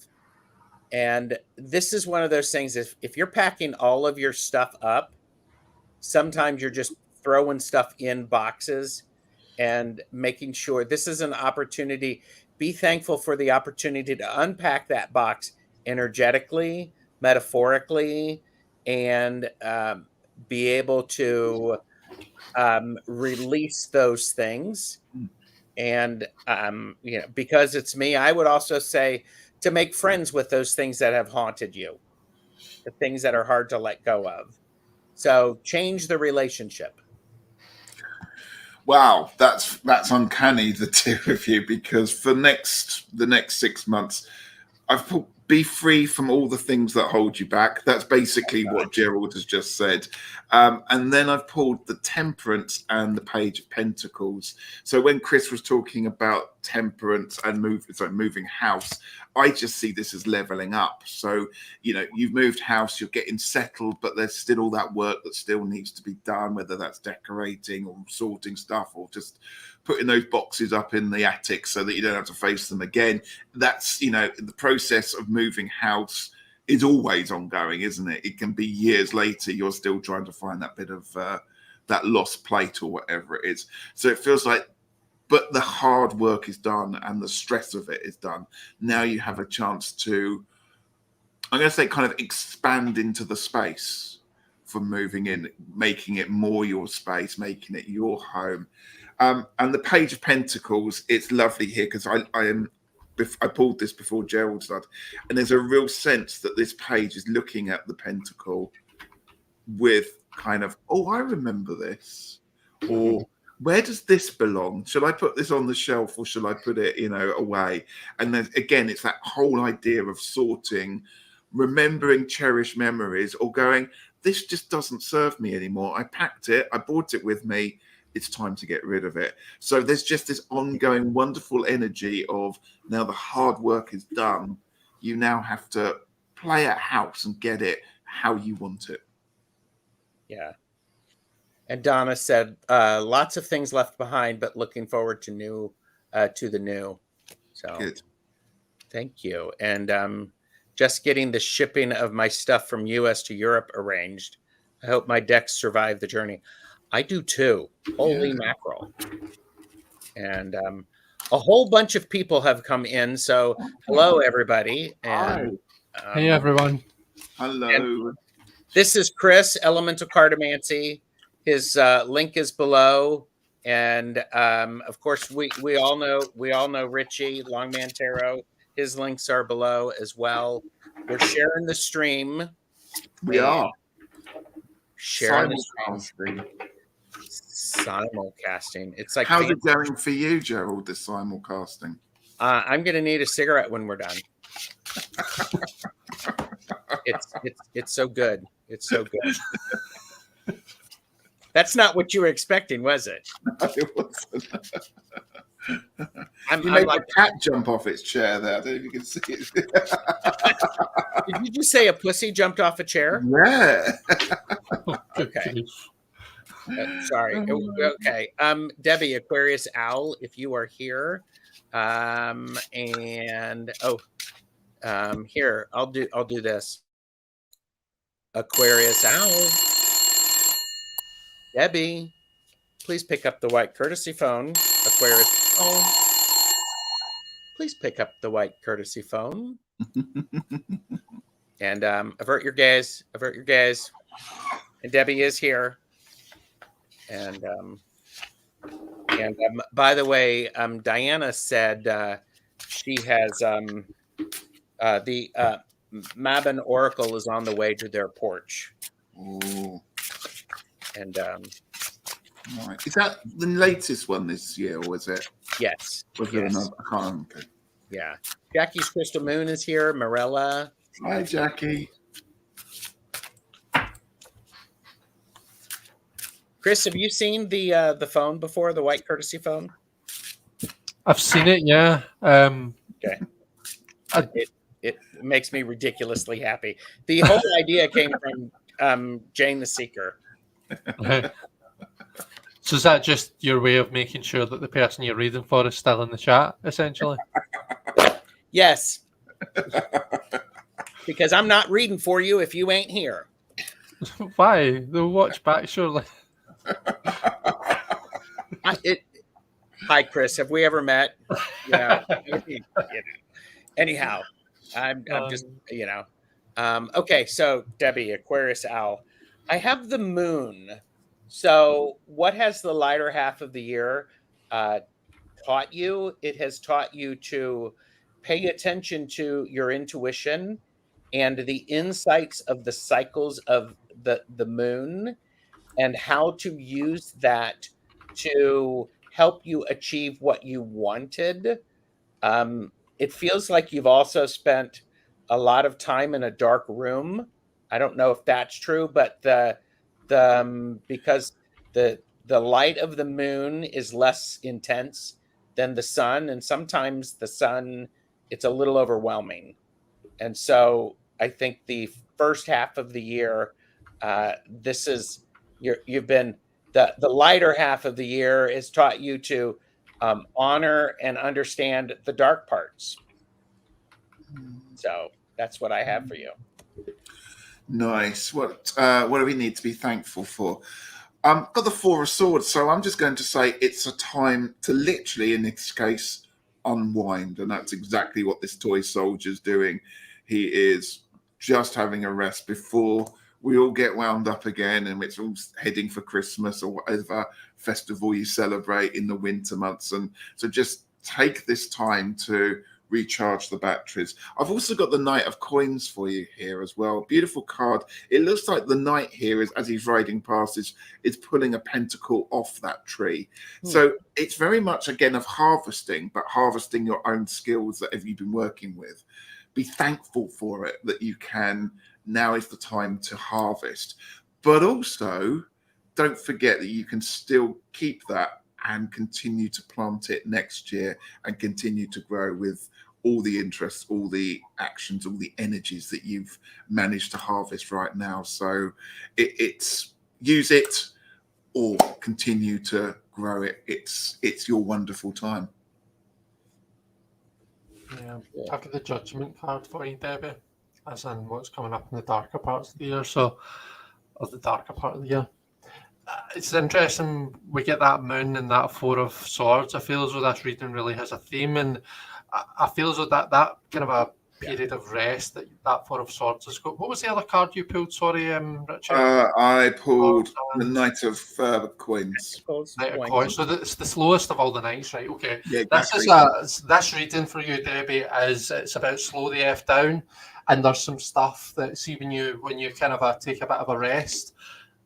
And this is one of those things. If you're packing all of your stuff up, sometimes you're just throwing stuff in boxes and making sure this is an opportunity. Be thankful for the opportunity to unpack that box energetically, metaphorically, and be able to release those things. And because it's me, I would also say to make friends with those things that have haunted you, the things that are hard to let go of. So change the relationship. Wow, that's uncanny, the two of you, because for the next 6 months, I've put be free from all the things that hold you back. That's basically what Gerald has just said. And then I've pulled the Temperance and the Page of Pentacles. So when Chris was talking about temperance and moving house. I just see this as leveling up. So, you know, you've moved house, you're getting settled, but there's still all that work that still needs to be done, whether that's decorating or sorting stuff or just putting those boxes up in the attic so that you don't have to face them again. That's, you know, the process of moving house is always ongoing, isn't it? It can be years later, you're still trying to find that bit of that lost plate or whatever it is. So it feels like, but the hard work is done and the stress of it is done. Now you have a chance to, I'm going to say, kind of expand into the space for moving in, making it more your space, making it your home. And the Page of Pentacles, it's lovely here because I pulled this before Gerald started, and there's a real sense that this page is looking at the pentacle with kind of, oh, I remember this, or where does this belong? Should I put this on the shelf or should I put it, you know, away? And then again, it's that whole idea of sorting, remembering cherished memories, or going, this just doesn't serve me anymore. I packed it, I brought it with me. It's time to get rid of it. So there's just this ongoing wonderful energy of, now the hard work is done. You now have to play at house and get it how you want it. Yeah. And Donna said, lots of things left behind, but looking forward to the new. So Good. Thank you. And just getting the shipping of my stuff from US to Europe arranged. I hope my decks survive the journey. I do too. Holy mackerel. And a whole bunch of people have come in. So hello, everybody. And hey, everyone. Hello. This is Chris, Elemental Cartomancy. His link is below. And of course, we all know Ritchie, Longman Tarot. His links are below as well. We're sharing the stream. We are. Sharing the stream. Simulcasting. It's like, how's it going for you, Gerald, this simulcasting? I'm gonna need a cigarette when we're done. It's so good. It's so good. That's not what you were expecting, was it? No, it wasn't. You made like a cat jump off its chair there. I don't know if you can see it. Did you just say a pussy jumped off a chair? Yeah. Okay. Sorry. Okay. Debbie, Aquarius Owl, if you are here. Here, I'll do this. Aquarius Owl. Debbie, please pick up the white courtesy phone. Aquarius Owl. Please pick up the white courtesy phone. And avert your gaze. Avert your gaze. And Debbie is here. And by the way, Diana said she has the Mabon Oracle is on the way to their porch. Ooh. And right. Is that the latest one this year, or was it? Yes. Was there another? I can't remember. Yeah. Jackie's Crystal Moon is here. Morella. Hi, Jackie. Chris, have you seen the phone before, the white courtesy phone? I've seen it, yeah. Okay. It makes me ridiculously happy. The whole idea came from Jane the Seeker. So is that just your way of making sure that the person you're reading for is still in the chat, essentially? Yes. Because I'm not reading for you if you ain't here. Why? They'll watch back, surely. Hi, Chris. Have we ever met? Yeah. Anyhow, I'm just, okay. So Debbie, Aquarius Owl, I have the moon. So what has the lighter half of the year taught you? It has taught you to pay attention to your intuition and the insights of the cycles of the moon, and how to use that to help you achieve what you wanted. It feels like you've also spent a lot of time in a dark room. I don't know if that's true, but because the light of the moon is less intense than the sun, and sometimes the sun, it's a little overwhelming. And so I think the first half of the year, this is you've been the lighter half of the year has taught you to honor and understand the dark parts. So that's what I have for you. Nice. What do we need to be thankful for? Got the Four of Swords, so I'm just going to say it's a time to literally, in this case, unwind, and that's exactly what this toy soldier's doing. He is just having a rest before we all get wound up again, and it's all heading for Christmas or whatever festival you celebrate in the winter months. And so just take this time to recharge the batteries. I've also got the Knight of Coins for you here as well. Beautiful card. It looks like the knight here is, as he's riding past, is pulling a pentacle off that tree. So it's very much, again, of harvesting, but harvesting your own skills that have you been working with. Be thankful for it, that you can, now is the time to harvest. But also, don't forget that you can still keep that and continue to plant it next year and continue to grow with all the interests, all the actions, all the energies that you've managed to harvest right now. So it's use it or continue to grow it. It's your wonderful time. Yeah, I've got the Judgment card for you, Debbie, as in what's coming up in the darker parts of the year. So, of the darker part of the year. It's interesting we get that moon and that Four of Swords. I feel as though this reading really has a theme, and I feel as though that kind of a period of rest that Four of Swords has got. What was the other card you pulled? Sorry, Richard. I pulled the Knight of Coins. Knight of Coins. So it's the slowest of all the knights, right? Okay. Yeah, exactly. This reading for you, Debbie, it's about slow the F down, and there's some stuff that see when you kind of take a bit of a rest.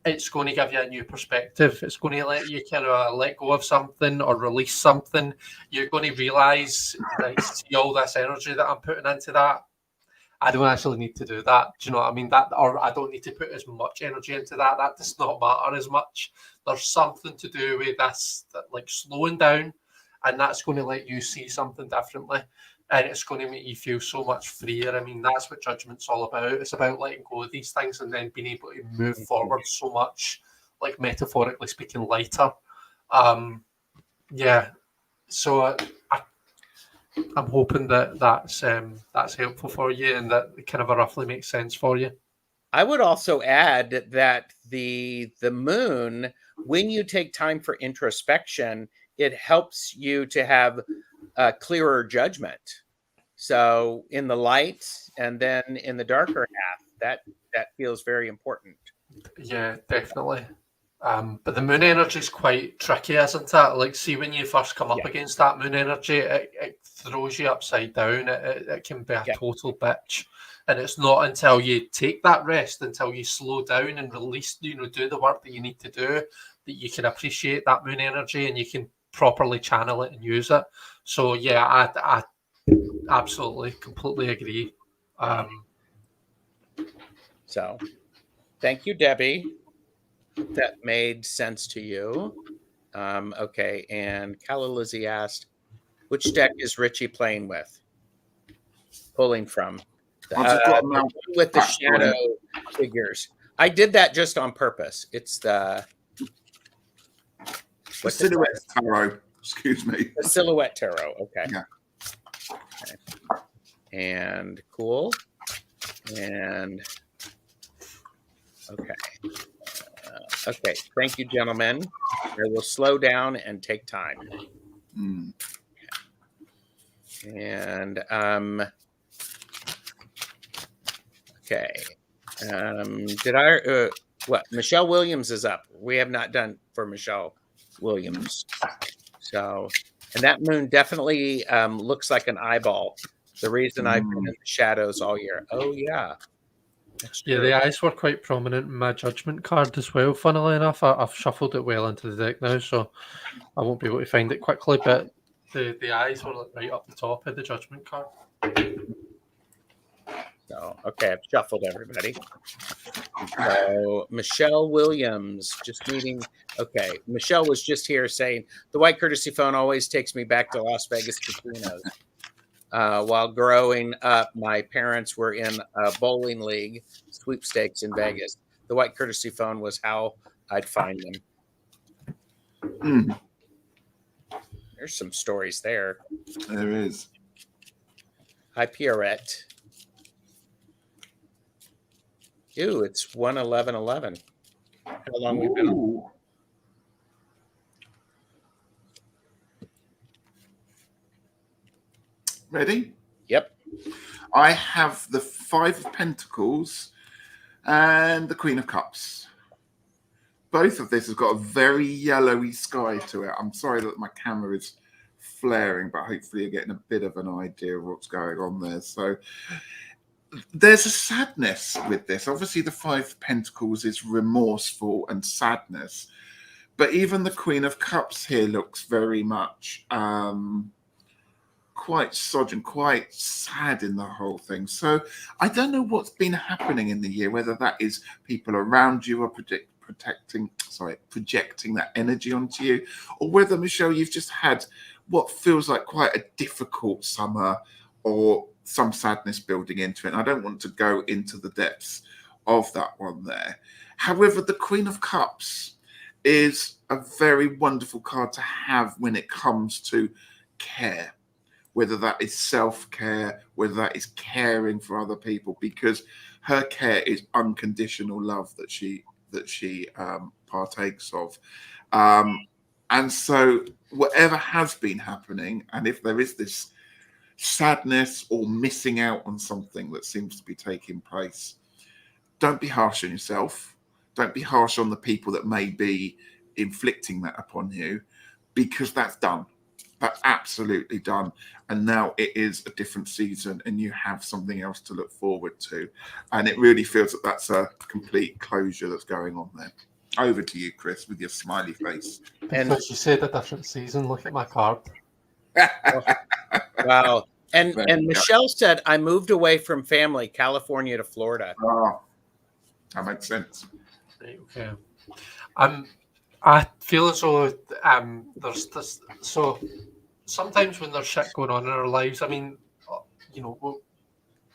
It's going to give you a new perspective. It's going to let you kind of let go of something or release something. You're going to realise, like, see all this energy that I'm putting into that. I don't actually need to do that. Do you know what I mean? Or I don't need to put as much energy into that. That does not matter as much. There's something to do with this, like slowing down, and that's going to let you see something differently. And it's going to make you feel so much freer. I mean, that's what Judgment's all about. It's about letting go of these things and then being able to move forward so much, like metaphorically speaking, lighter. Yeah. So I'm hoping that's helpful for you and that it kind of roughly makes sense for you. I would also add that the moon, when you take time for introspection, it helps you to have a clearer judgment. So in the light and then in the darker half, that feels very important. Yeah, definitely. But the moon energy is quite tricky, isn't it? Like, see, when you first come up against that moon energy, it throws you upside down. It can be a total bitch. And it's not until you take that rest, until you slow down and release, do the work that you need to do, that you can appreciate that moon energy and you can properly channel it and use it. So yeah, I absolutely, completely agree. So thank you, Debbie. That made sense to you. Okay, and Calla Lizzie asked, which deck is Ritchie playing with? Pulling from? With the shadow figures. I did that just on purpose. It's the Silhouette Tarot. Excuse me. The Silhouette Tarot. Okay. Yeah. Okay. And cool. And okay. Okay. Thank you, gentlemen. I will slow down and take time. And okay. Did I? What? Michelle Williams is up. We have not done for Michelle Williams. So, and that moon definitely looks like an eyeball. The reason I've been in the shadows all year. Oh yeah. Yeah, the eyes were quite prominent in my Judgment card as well, funnily enough. I've shuffled it well into the deck now, so I won't be able to find it quickly, but the eyes were right up the top of the Judgment card. So, okay, I've shuffled everybody. So, Michelle Williams, just meeting. Okay, Michelle was just here saying, the white courtesy phone always takes me back to Las Vegas casinos. While growing up, my parents were in a bowling league sweepstakes in Vegas. The white courtesy phone was how I'd find them. Mm, There's some stories there. there is. Hi, Pierrette. Ew, it's 1:11:11. How long we've been on? Ooh. Ready? Yep. I have the Five of Pentacles and the Queen of Cups. Both of this has got a very yellowy sky to it. I'm sorry that my camera is flaring, but hopefully you're getting a bit of an idea of what's going on there. So there's a sadness with this. Obviously, the Five of Pentacles is remorseful and sadness, but even the Queen of Cups here looks very much quite sodden, quite sad in the whole thing. So I don't know what's been happening in the year, whether that is people around you are projecting that energy onto you, or whether, Michelle, you've just had what feels like quite a difficult summer or some sadness building into it. And I don't want to go into the depths of that one there. However, the Queen of Cups is a very wonderful card to have when it comes to care, whether that is self-care, whether that is caring for other people, because her care is unconditional love that she partakes of. And so whatever has been happening, and if there is this sadness or missing out on something that seems to be taking place, don't be harsh on yourself. Don't be harsh on the people that may be inflicting that upon you, because that's done. That's absolutely done. And now it is a different season and you have something else to look forward to. And it really feels that that's a complete closure that's going on there. Over to you, Chris, with your smiley face. And Because you said a different season. Look at my card. wow. And There you go. Michelle said, I moved away from family, California to Florida. Oh, that makes sense. Right, okay. I feel as though there's this. So sometimes when there's shit going on in our lives, I mean, you know,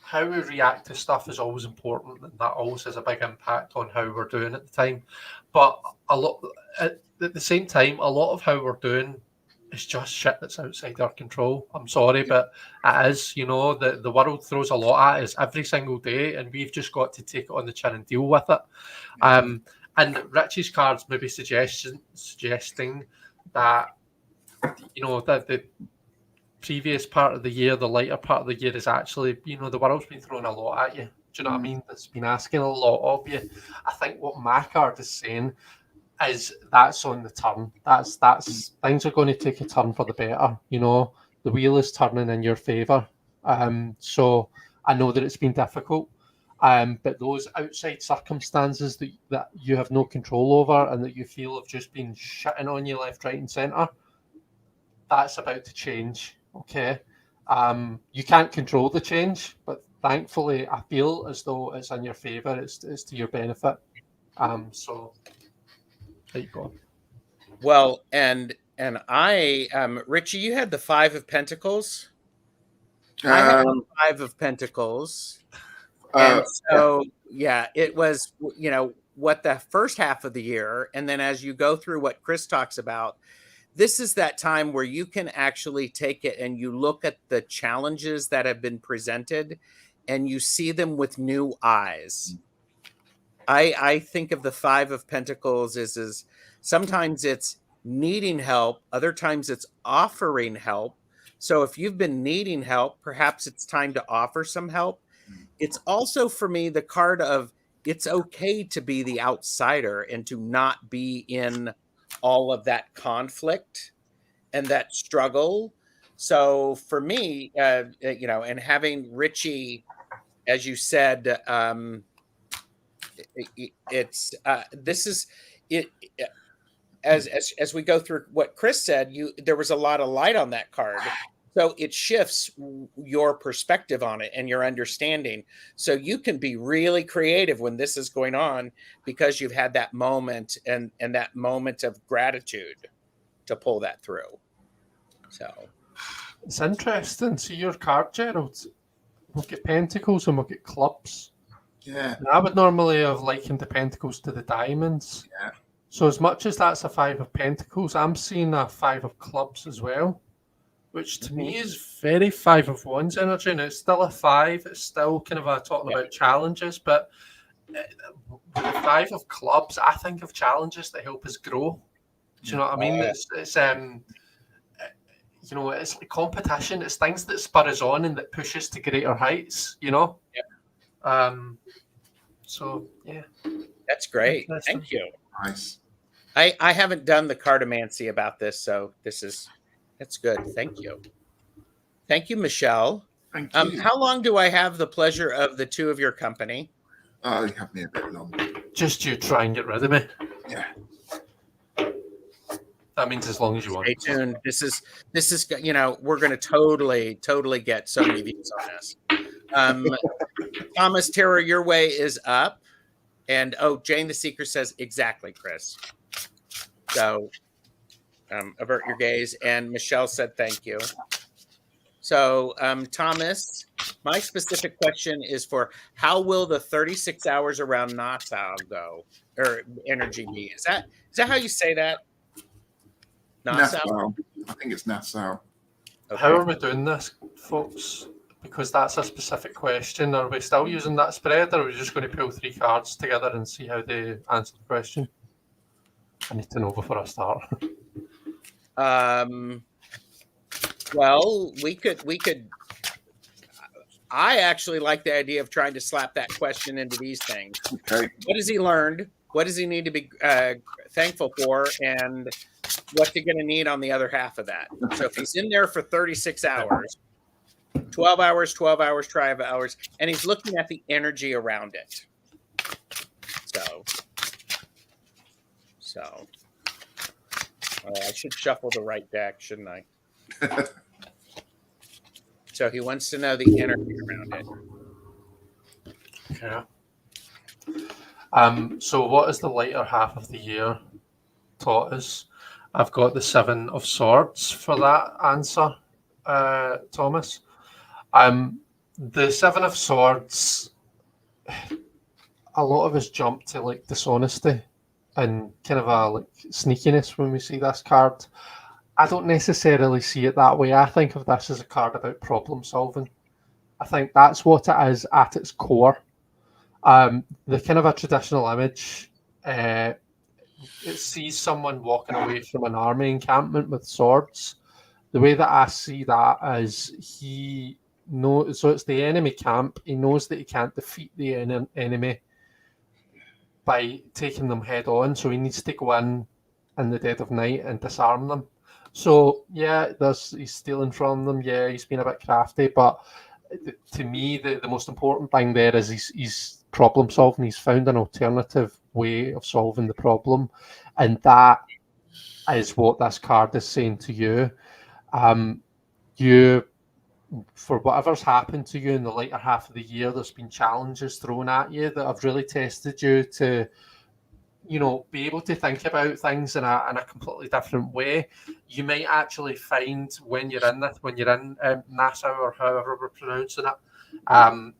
how we react to stuff is always important, and that always has a big impact on how we're doing at the time. But a lot at the same time, a lot of how we're doing is just shit that's outside our control. I'm sorry, but it is. You know, the world throws a lot at us every single day, and we've just got to take it on the chin and deal with it. And Ritchie's cards maybe suggesting that, you know, that the previous part of the year, the lighter part of the year, is actually, you know, the world's been throwing a lot at you. Do you know what I mean? It's been asking a lot of you. I think what my card is saying is that's on the turn. That's things are going to take a turn for the better. You know, the wheel is turning in your favour. So I know that it's been difficult. But those outside circumstances that you have no control over and that you feel have just been shitting on you left, right, and centre, that's about to change. Okay. You can't control the change, but thankfully I feel as though it's in your favour, it's to your benefit. So there you go. Well, and I, Richie, you had the Five of Pentacles. I had the Five of Pentacles. And so, yeah, it was, you know, what the first half of the year. And then as you go through what Chris talks about, this is that time where you can actually take it and you look at the challenges that have been presented and you see them with new eyes. I think of the Five of Pentacles as sometimes it's needing help, other times it's offering help. So if you've been needing help, perhaps it's time to offer some help. It's also, for me, the card of it's okay to be the outsider and to not be in all of that conflict and that struggle. So for me, you know, and having Ritchie, as you said, it's this is it. As we go through what Chris said, there was a lot of light on that card. So it shifts your perspective on it and your understanding. So you can be really creative when this is going on because you've had that moment and that moment of gratitude to pull that through. So It's interesting. See your card, Gerald. We'll get pentacles and we'll get clubs. Yeah. And I would normally have likened the pentacles to the diamonds. Yeah. So as much as that's a 5 of pentacles, I'm seeing a 5 of clubs as well, which to me is very 5 of wands energy. And it's still a 5. It's still kind of talking about challenges, but with the 5 of clubs, I think of challenges that help us grow. Do you know what I mean? It's you know, it's like competition. It's things that spur us on and that push us to greater heights. You know. Yep. So yeah, that's great. Thank you. Nice. I haven't done the cartomancy about this, so that's good. Thank you. Thank you, Michelle. Thank you. How long do I have the pleasure of the two of your company? Oh, you have me a bit long. Just you try and get rid of me. Yeah. That means as long as you want. Stay tuned. This is you know, we're going to totally get so many views on this. Thomas, Terror Your Way is up. And Jane the Seeker says, exactly, Chris. So avert your gaze. And Michelle said, thank you. So Thomas, my specific question is for how will the 36 hours around Nassau go, or energy be? Is that how you say that? Nassau. I think it's Nassau. Okay. How are we doing this, folks? Because that's a specific question. Are we still using that spread, or are we just going to pull 3 cards together and see how they answer the question? I need to know before I start. Well, we could. I actually like the idea of trying to slap that question into these things. Okay. What has he learned? What does he need to be thankful for? And what's he going to need on the other half of that? So if he's in there for 36 hours, 12 hours, 12 hours, 12 hours, and he's looking at the energy around it. So I should shuffle the right deck, shouldn't I? So he wants to know the energy around it. Okay. So what is the later half of the year taught us? I've got the 7 of Swords for that answer, Thomas. The 7 of Swords, a lot of us jump to like dishonesty and kind of a like sneakiness when we see this card. I don't necessarily see it that way. I think of this as a card about problem solving. I think that's what it is at its core. The kind of a traditional image, it sees someone walking away from an army encampment with swords. The way that I see that is so it's the enemy camp. He knows that he can't defeat the enemy by taking them head on. So he needs to go in the dead of night and disarm them. So yeah, he's stealing from them. Yeah, he's been a bit crafty, but to me, the most important thing there is he's problem solving. He's found an alternative way of solving the problem, and that is what this card is saying to you. You, for whatever's happened to you in the later half of the year, there's been challenges thrown at you that have really tested you to, you know, be able to think about things in a completely different way. You might actually find when you're in Nassau, or however we're pronouncing it,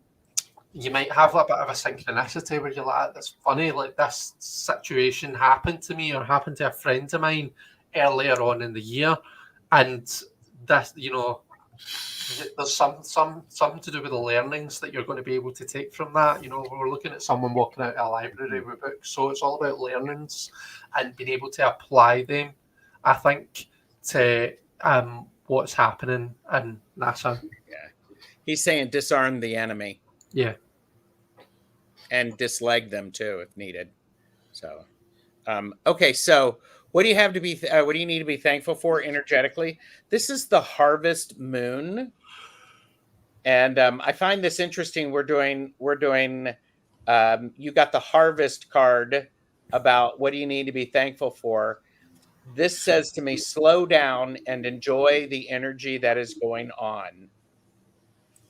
you might have a bit of a synchronicity where you're like, that's funny, like this situation happened to me or happened to a friend of mine earlier on in the year, and this, you know, there's something to do with the learnings that you're going to be able to take from that. You know, we're looking at someone walking out of a library with books, so it's all about learnings and being able to apply them, I think, to what's happening in Nassau. Yeah, he's saying disarm the enemy. Yeah, and disleg them too if needed. So, okay, so what do you have to be? What do you need to be thankful for energetically? This is the harvest moon, and I find this interesting. We're doing. You got the harvest card about what do you need to be thankful for. This says to me, slow down and enjoy the energy that is going on.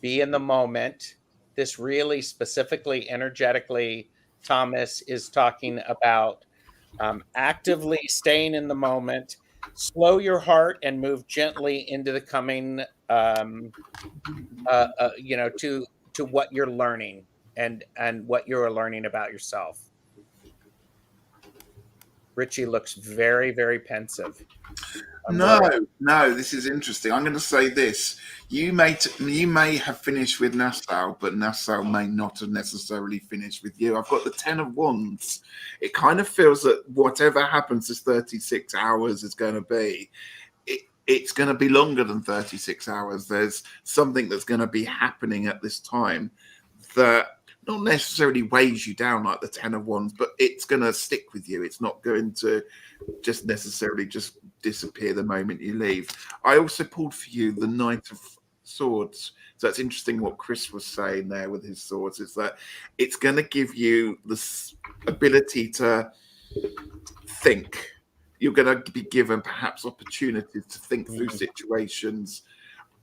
Be in the moment. This really specifically, energetically, Thomas is talking about actively staying in the moment. Slow your heart and move gently into the coming, to what you're learning and what you're learning about yourself. Ritchie looks very, very pensive. No, this is interesting. I'm going to say this: you may have finished with Nassau, but Nassau may not have necessarily finished with you. I've got the Ten of Wands. It kind of feels that whatever happens, this 36 hours is going to be. It's going to be longer than 36 hours. There's something that's going to be happening at this time that not necessarily weighs you down like the Ten of Wands, but it's going to stick with you. It's not going to just necessarily just disappear the moment you leave. I also pulled for you the Knight of Swords. So it's interesting what Chris was saying there with his swords, is that it's going to give you this ability to think. You're going to be given perhaps opportunities to think through situations.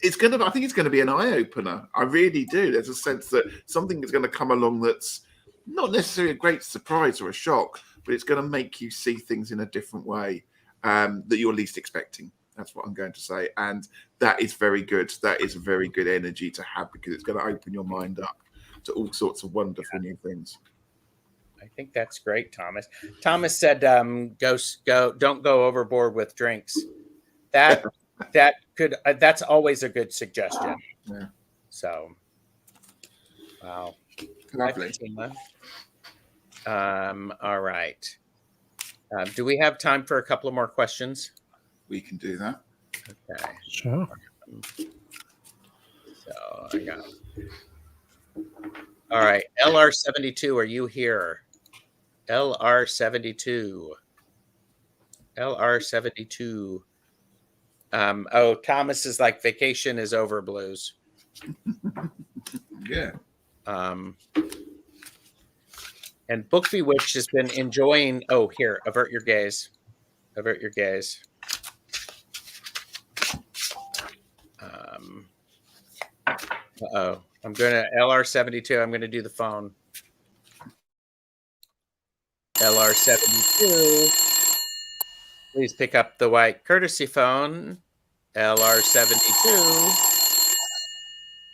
I think it's going to be an eye opener. I really do. There's a sense that something is going to come along that's not necessarily a great surprise or a shock, but it's going to make you see things in a different way that you're least expecting. That's what I'm going to say. And that is very good. That is a very good energy to have, because it's going to open your mind up to all sorts of wonderful new things. I think that's great, Thomas. Thomas said, don't go overboard with drinks. That's always a good suggestion. Yeah. So, wow. Lovely. All right. Do we have time for a couple of more questions? We can do that. Okay. Sure. So I got. All right, LR72, are you here? LR72. LR72. Thomas is like, vacation is over, blues. Yeah. And Book Bewitched has been enjoying. Oh, here, avert your gaze. Avert your gaze. I'm going to LR72. I'm going to do the phone. LR72. Please pick up the white courtesy phone. LR72.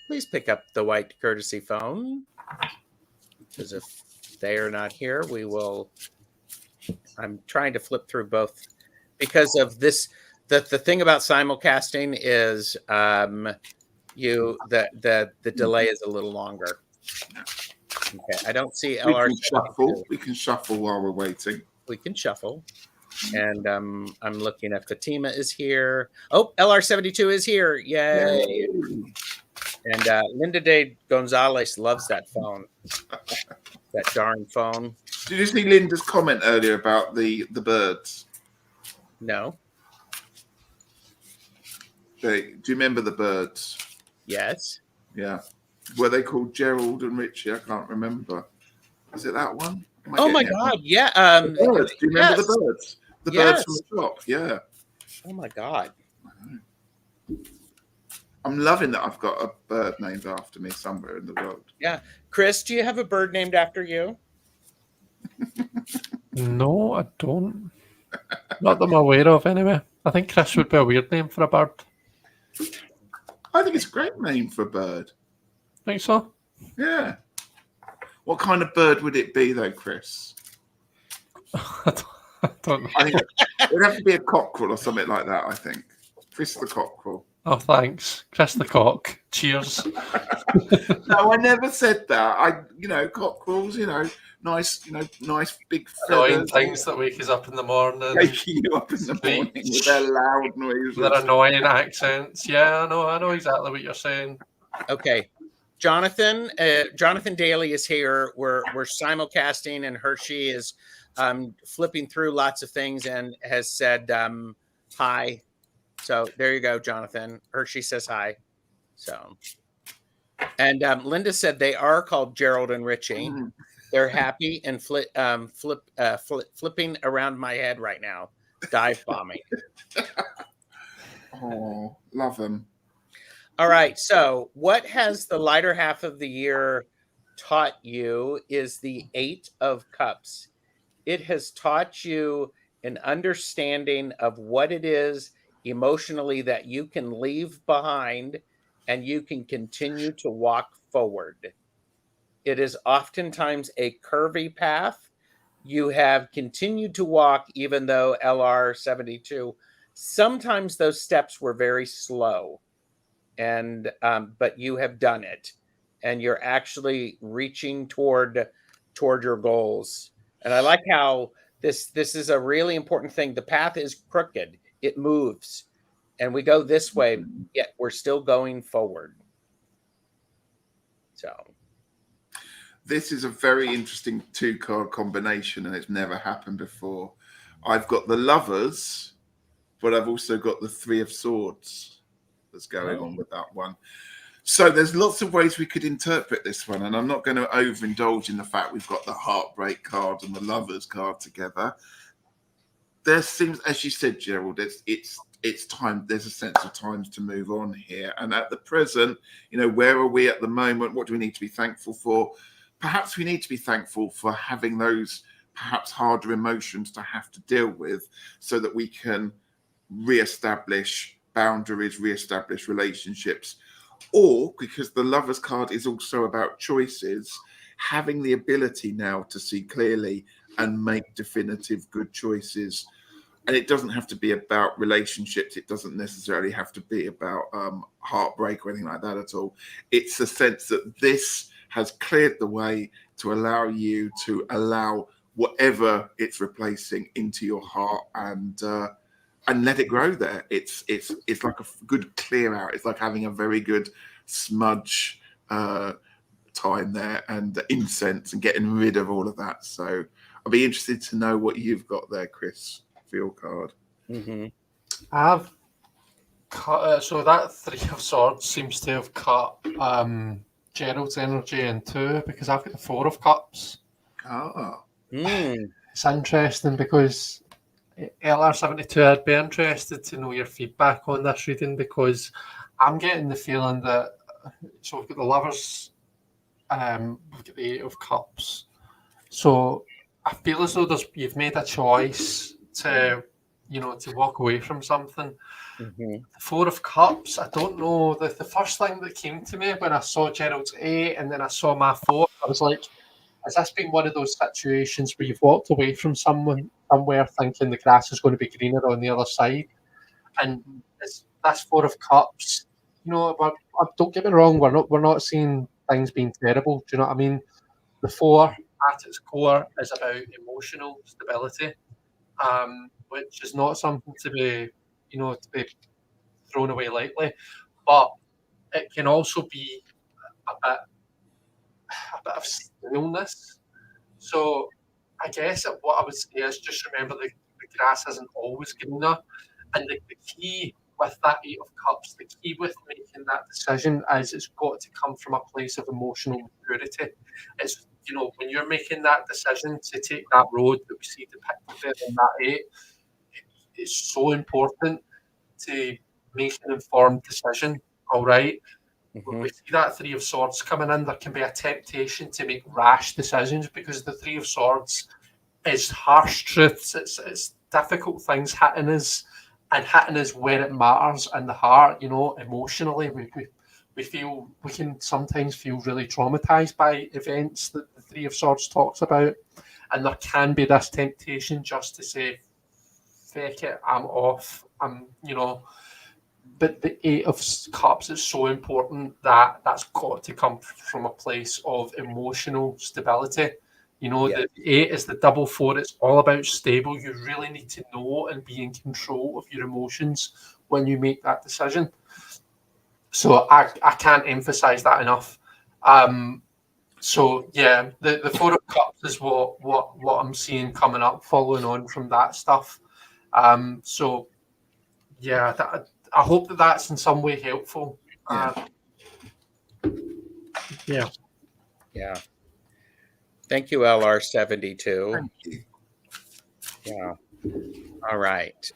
Please pick up the white courtesy phone. Because if they are not here, we will. I'm trying to flip through both because of this. The thing about simulcasting is the delay is a little longer. Okay, I don't see LR. We can shuffle while we're waiting. We can shuffle. And I'm looking if Fatima is here. Oh, LR72 is here. Yay. And Linda de Gonzalez loves that phone. That darn phone. Did you see Linda's comment earlier about the birds? No. Do you remember the birds? Yes. Yeah. Were they called Gerald and Ritchie? I can't remember. Is it that one? Oh my God! Yeah. The birds. Do you remember the birds? The birds from the shop. Yeah. Oh my God. I'm loving that I've got a bird named after me somewhere in the world. Yeah. Chris, do you have a bird named after you? No, I don't. Not that I'm aware of, anyway. I think Chris would be a weird name for a bird. I think it's a great name for a bird. Think so? Yeah. What kind of bird would it be, though, Chris? I don't know. I think it would have to be a cockerel or something like that, I think. Chris the cockerel. Oh, thanks. Chris the cock. Cheers. No, I never said that. Cockerels, nice big Annoying feathers. things that wake us up in the morning. Waking you up in the morning with their loud noises. Their annoying accents. Yeah, I know exactly what you're saying. Okay. Jonathan Daly is here. We're simulcasting, and Hershey is flipping through lots of things and has said hi. So there you go, Jonathan. Hershey says hi. So, and Linda said they are called Gerald and Ritchie. They're happy and flipping around my head right now. dive bombing. Oh, love them. All right. So, what has the lighter half of the year taught you is the Eight of Cups. It has taught you an understanding of what it is emotionally that you can leave behind and you can continue to walk forward. It is oftentimes a curvy path. You have continued to walk, even though LR 72, sometimes those steps were very slow. And but you have done it, and you're actually reaching toward your goals. And I like how this is a really important thing. The path is crooked, it moves, and we go this way, yet we're still going forward. So This is a very interesting 2-card combination, and it's never happened before. I've got the Lovers, but I've also got the Three of Swords that's going on with that one. So there's lots of ways we could interpret this one, and I'm not going to overindulge in the fact we've got the Heartbreak card and the Lovers card together. There seems, as you said, Gerald, it's time. There's a sense of times to move on here, and at the present, where are we at the moment? What do we need to be thankful for? Perhaps we need to be thankful for having those perhaps harder emotions to have to deal with, so that we can re-establish boundaries, re-establish relationships. Or, because the Lovers card is also about choices, having the ability now to see clearly and make definitive good choices. And it doesn't have to be about relationships. It doesn't necessarily have to be about heartbreak or anything like that at all. It's the sense that this has cleared the way to allow you to allow whatever it's replacing into your heart and let it grow there. It's like a good clear out. It's like having a very good smudge time there, and incense, and getting rid of all of that. So I'll be interested to know what you've got there, Chris, for your card. mm-hmm. I've cut so that Three of Swords seems to have cut Gerald's energy in two, because I've got the Four of Cups. It's interesting because LR72, I'd be interested to know your feedback on this reading, because I'm getting the feeling that, so we've got the Lovers, we've got the Eight of Cups. So I feel as though you've made a choice to walk away from something. Mm-hmm. The Four of Cups, I don't know. The first thing that came to me when I saw Gerald's 8 and then I saw my 4, I was like, has this been one of those situations where you've walked away from someone somewhere thinking the grass is going to be greener on the other side? And that's Four of Cups. Don't get me wrong, we're not seeing things being terrible. Do you know what I mean? The Four, at its core, is about emotional stability, which is not something to be thrown away lightly. But it can also be a bit of stillness. So I guess what I would say is just remember the grass isn't always greener. And the key with that Eight of Cups, the key with making that decision is it's got to come from a place of emotional maturity. It's, when you're making that decision to take that road that we see depicted there in that 8, it's so important to make an informed decision, all right? When we see that Three of Swords coming in, there can be a temptation to make rash decisions, because the Three of Swords is harsh truths. It's difficult things hitting us, and hitting us where it matters in the heart. Emotionally, we can sometimes feel really traumatized by events that the Three of Swords talks about, and there can be this temptation just to say, "Feck it, I'm off." But the Eight of Cups is so important that that's got to come from a place of emotional stability. The 8 is the double 4. It's all about stable. You really need to know and be in control of your emotions when you make that decision. So I can't emphasize that enough. So yeah, the Four of Cups is what I'm seeing coming up, following on from that stuff. So yeah, I hope that that's in some way helpful. Yeah. Thank you, LR72. Thank you. Yeah. All right.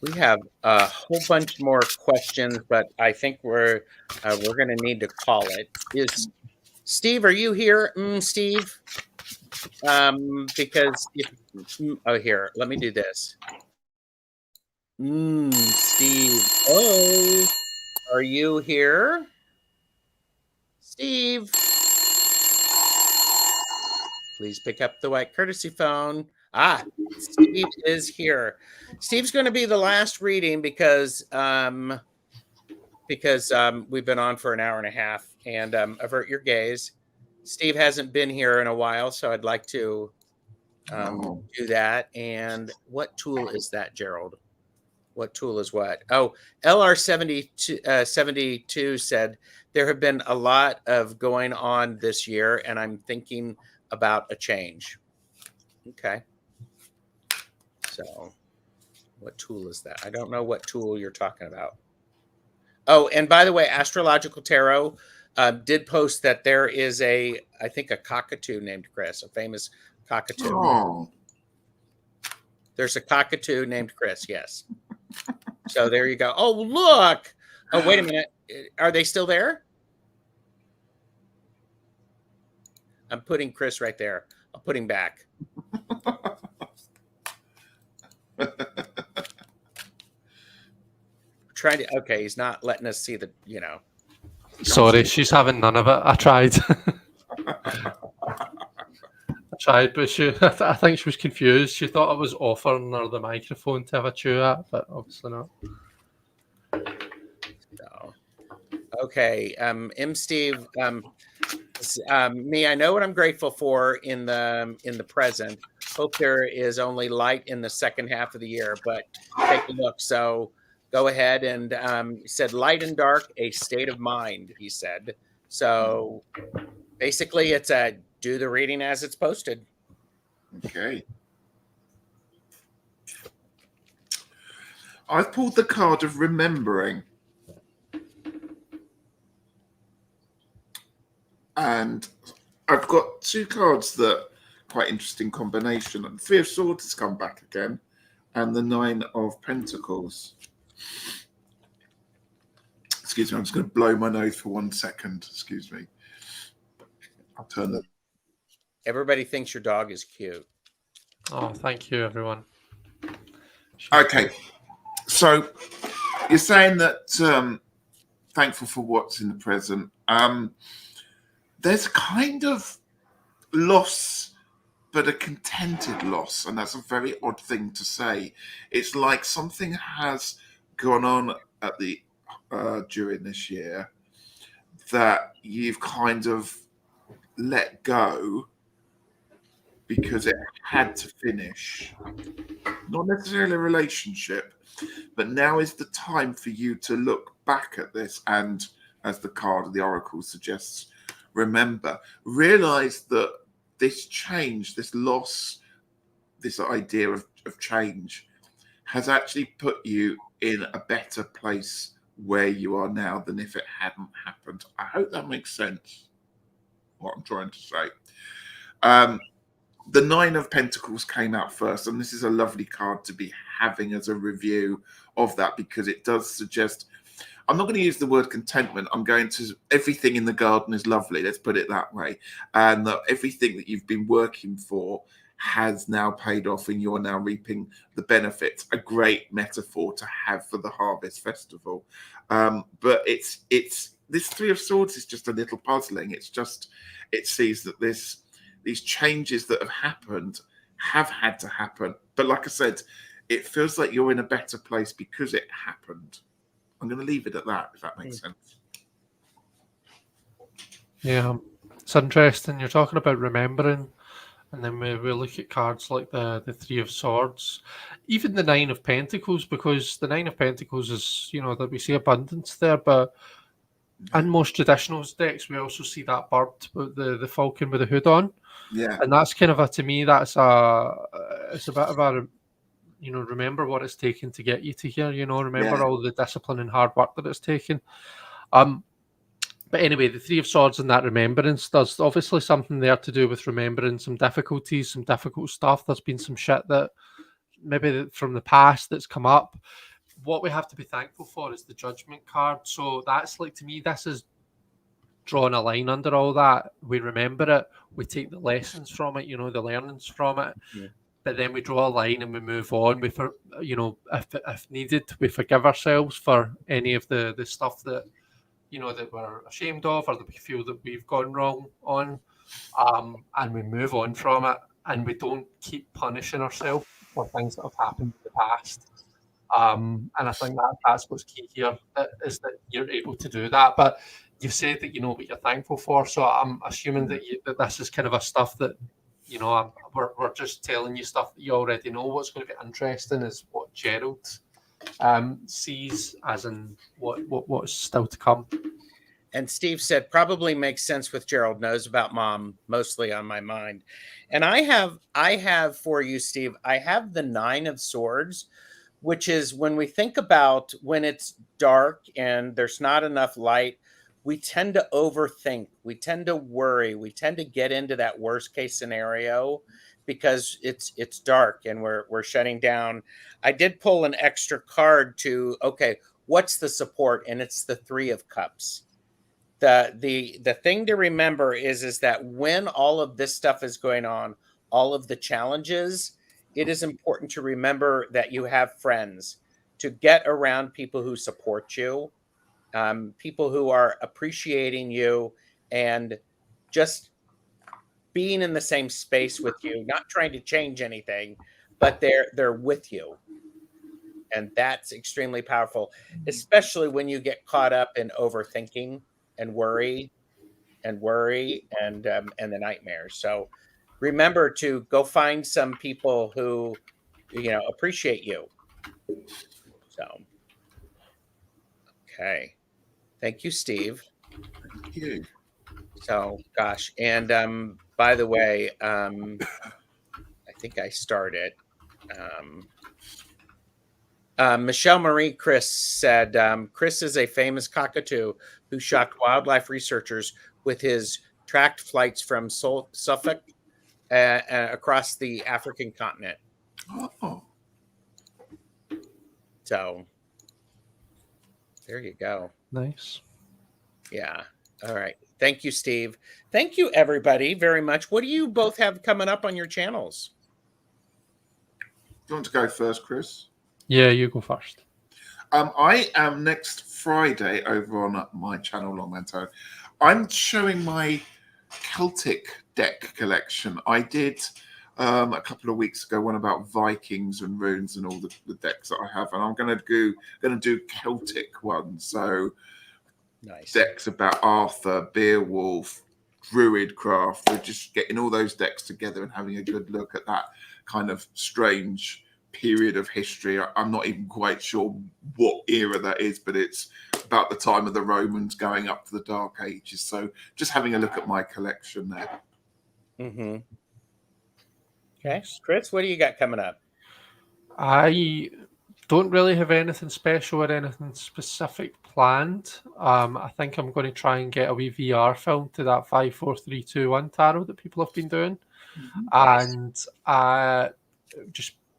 We have a whole bunch more questions, but I think we're going to need to call it. Is Steve? Are you here, Steve? Because if here, let me do this. Steve. Oh, are you here, Steve? Please pick up the white courtesy phone. Steve is here. Steve's going to be the last reading because we've been on for an hour and a half. And avert your gaze. Steve hasn't been here in a while, so I'd like to do that. And what tool is that, Gerald? What tool is what? Oh, LR72 said there have been a lot of going on this year, and I'm thinking about a change. Okay. So what tool is that? I don't know what tool you're talking about. Oh, and by the way, Astrological Tarot did post that there is I think a cockatoo named Chris, a famous cockatoo. Oh. There's a cockatoo named Chris, yes. So there you go. Oh, look. Oh, wait a minute. Are they still there? I'm putting Chris right there. I'll put him back. Trying to, okay, he's not letting us see the, Sorry, she's having none of it. I tried. But I think she was confused. She thought I was offering her the microphone to have a chew at, but obviously not. So, okay, Steve, me, I know what I'm grateful for in the present. Hope there is only light in the second half of the year, but take a look. So go ahead and said light and dark, a state of mind, he said. So basically it's do the reading as it's posted. Okay. I've pulled the card of remembering. And I've got two cards that quite interesting combination. The Three of Swords has come back again, and the Nine of Pentacles. Excuse me, I'm just going to blow my nose for 1 second. Excuse me. I'll turn it. Everybody thinks your dog is cute. Oh, thank you, everyone. Okay, so you're saying that thankful for what's in the present. There's kind of loss, but a contented loss, and that's a very odd thing to say. It's like something has gone on at the during this year that you've kind of let go because it had to finish. Not necessarily a relationship, but now is the time for you to look back at this and, as the card of the Oracle suggests, remember, realize that this change, this loss, this idea of change has actually put you in a better place where you are now than if it hadn't happened. I hope that makes sense, what I'm trying to say. The Nine of Pentacles came out first, and this is a lovely card to be having as a review of that because it does suggest, I'm not going to use the word contentment. I'm going to, everything in the garden is lovely. Let's put it that way. And that everything that you've been working for has now paid off and you're now reaping the benefits. A great metaphor to have for the Harvest Festival. But it's this Three of Swords is just a little puzzling. It's just, it sees that these changes that have happened have had to happen. But like I said, it feels like you're in a better place because it happened. I'm going to leave it at that, if that makes sense. Yeah, it's interesting. You're talking about remembering, and then we look at cards like the Three of Swords, even the Nine of Pentacles, because the Nine of Pentacles is, that we see abundance there, but in most traditional decks, we also see that bird, the falcon with the hood on. Yeah. And that's kind of to me, it's a bit of a, remember what it's taken to get you to here, remember all the discipline and hard work that it's taken. But anyway, the Three of Swords and that remembrance, there's obviously something there to do with remembering some difficulties, some difficult stuff. There's been some shit that maybe from the past that's come up. What we have to be thankful for is the Judgment card. So that's like, to me, this is drawing a line under all that. We remember it, we take the lessons from it, the learnings from it. Yeah. But then we draw a line and we move on. If needed, we forgive ourselves for any of the stuff that that we're ashamed of or that we feel that we've gone wrong on, and we move on from it, and we don't keep punishing ourselves for things that have happened in the past. And I think that's what's key here, is that you're able to do that. But you've said that you know what you're thankful for, so I'm assuming that this is kind of a stuff that we're just telling you stuff that you already know. What's going to be interesting is what Gerald sees as in what's still to come. And Steve said, probably makes sense with Gerald, knows about mom, mostly on my mind. And I have for you, Steve, I have the 9 of Swords, which is when we think about when it's dark and there's not enough light, we tend to overthink, we tend to worry, we tend to get into that worst case scenario because it's dark and we're shutting down. I did pull an extra card to, okay, what's the support? And it's the 3 of Cups. The thing to remember is that when all of this stuff is going on, all of the challenges, it is important to remember that you have friends, to get around people who support you, people who are appreciating you and just being in the same space with you, not trying to change anything, but they're with you. And that's extremely powerful, especially when you get caught up in overthinking and worry and the nightmares. So remember to go find some people who appreciate you. So okay, thank you, Steve. Thank you. So gosh, and by the way, I think I started. Michelle Marie Chris said, Chris is a famous cockatoo who shocked wildlife researchers with his tracked flights from Suffolk across the African continent. Oh. So there you go. Nice. Yeah. All right. Thank you, Steve. Thank you, everybody, very much. What do you both have coming up on your channels? Do you want to go first, Chris? Yeah, you go first. I am next Friday over on my channel, Longmanto. I'm showing my Celtic deck collection. I did a couple of weeks ago one about Vikings and runes and all the decks that I have, and I'm going to do Celtic ones. So nice decks about Arthur, Beowulf, Druidcraft. We're just getting all those decks together and having a good look at that kind of strange period of history. I'm not even quite sure what era that is, but it's about the time of the Romans going up to the Dark Ages. So just having a look at my collection there. Mm-hmm. Okay, Chris, what do you got coming up? I don't really have anything special or anything specific planned. I think I'm going to try and get a wee VR film to that 5, 4, 3, 2, 1 tarot that people have been doing, and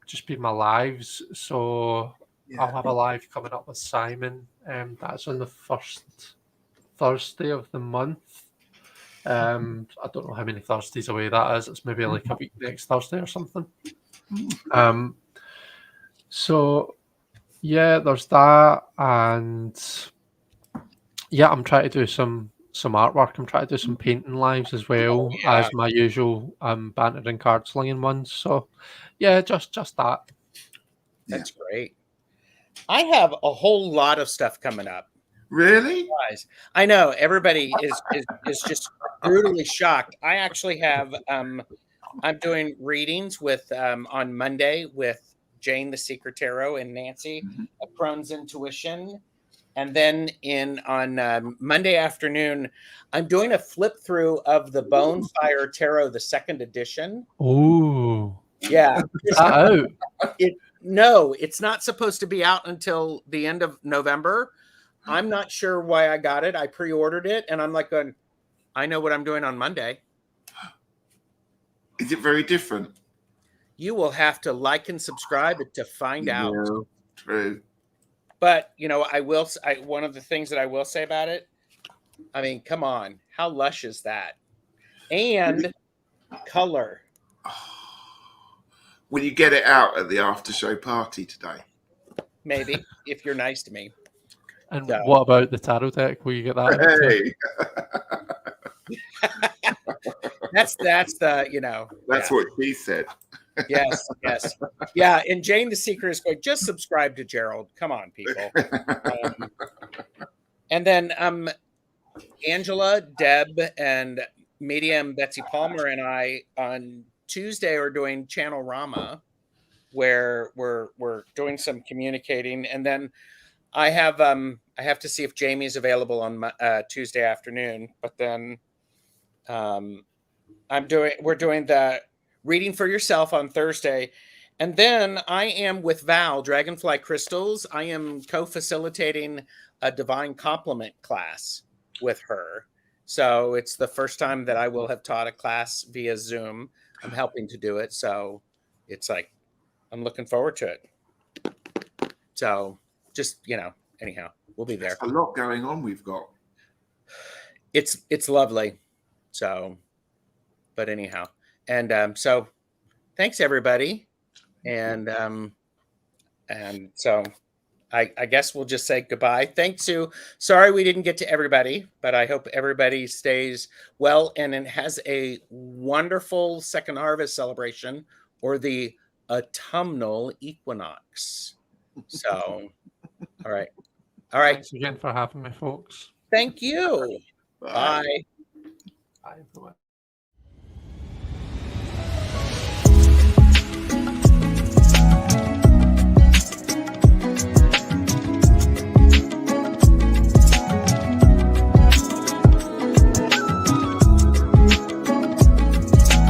just be my lives. So yeah. I'll have a live coming up with Simon. That's on the first Thursday of the month. I don't know how many Thursdays away that is. It's maybe like a week next Thursday or something. So yeah, there's that, and yeah, I'm trying to do some artwork. I'm trying to do some painting lives as well as my usual banter and card slinging ones. So yeah, just that. That's great. I have a whole lot of stuff coming up. Really? I know everybody is just brutally shocked. I actually have I'm doing readings with on Monday with Jane the Secret Tarot and Nancy of Crohn's Intuition, and then on Monday afternoon I'm doing a flip through of the Bonefire Tarot, the 2nd edition. Oh, yeah, out. No, it's not supposed to be out until the end of November. I'm not sure why I got it. I pre-ordered it, and I'm like, going, I know what I'm doing on Monday. Is it very different? You will have to like and subscribe to find out. Yeah, true. But one of the things that I will say about it, I mean, come on, how lush is that? And color. Will you get it out at the after show party today? Maybe, if you're nice to me. And So. what about the tarot deck? Will you get that? Hey, That's the that's what she said. Yes. Yeah, and Jane the Seeker is going, just subscribe to Gerald. Come on, people. And then Angela, Deb, and medium Betsy Palmer and I on Tuesday are doing Channel Rama, where we're doing some communicating, and then I have to see if Jamie's available on Tuesday afternoon, but then we're doing the reading for yourself on Thursday. And then I am with Val, Dragonfly Crystals. I am co-facilitating a divine compliment class with her. So it's the first time that I will have taught a class via Zoom. I'm helping to do it. So it's like, I'm looking forward to it. So just, anyhow, we'll be there. A lot going on we've got. It's lovely. So, but anyhow. And so thanks everybody. And so I guess we'll just say goodbye. Thanks, Sue. Sorry we didn't get to everybody, but I hope everybody stays well and has a wonderful second harvest celebration or the autumnal equinox. So, all right. Thanks again for having me, folks. Thank you. Bye. Bye. Bye.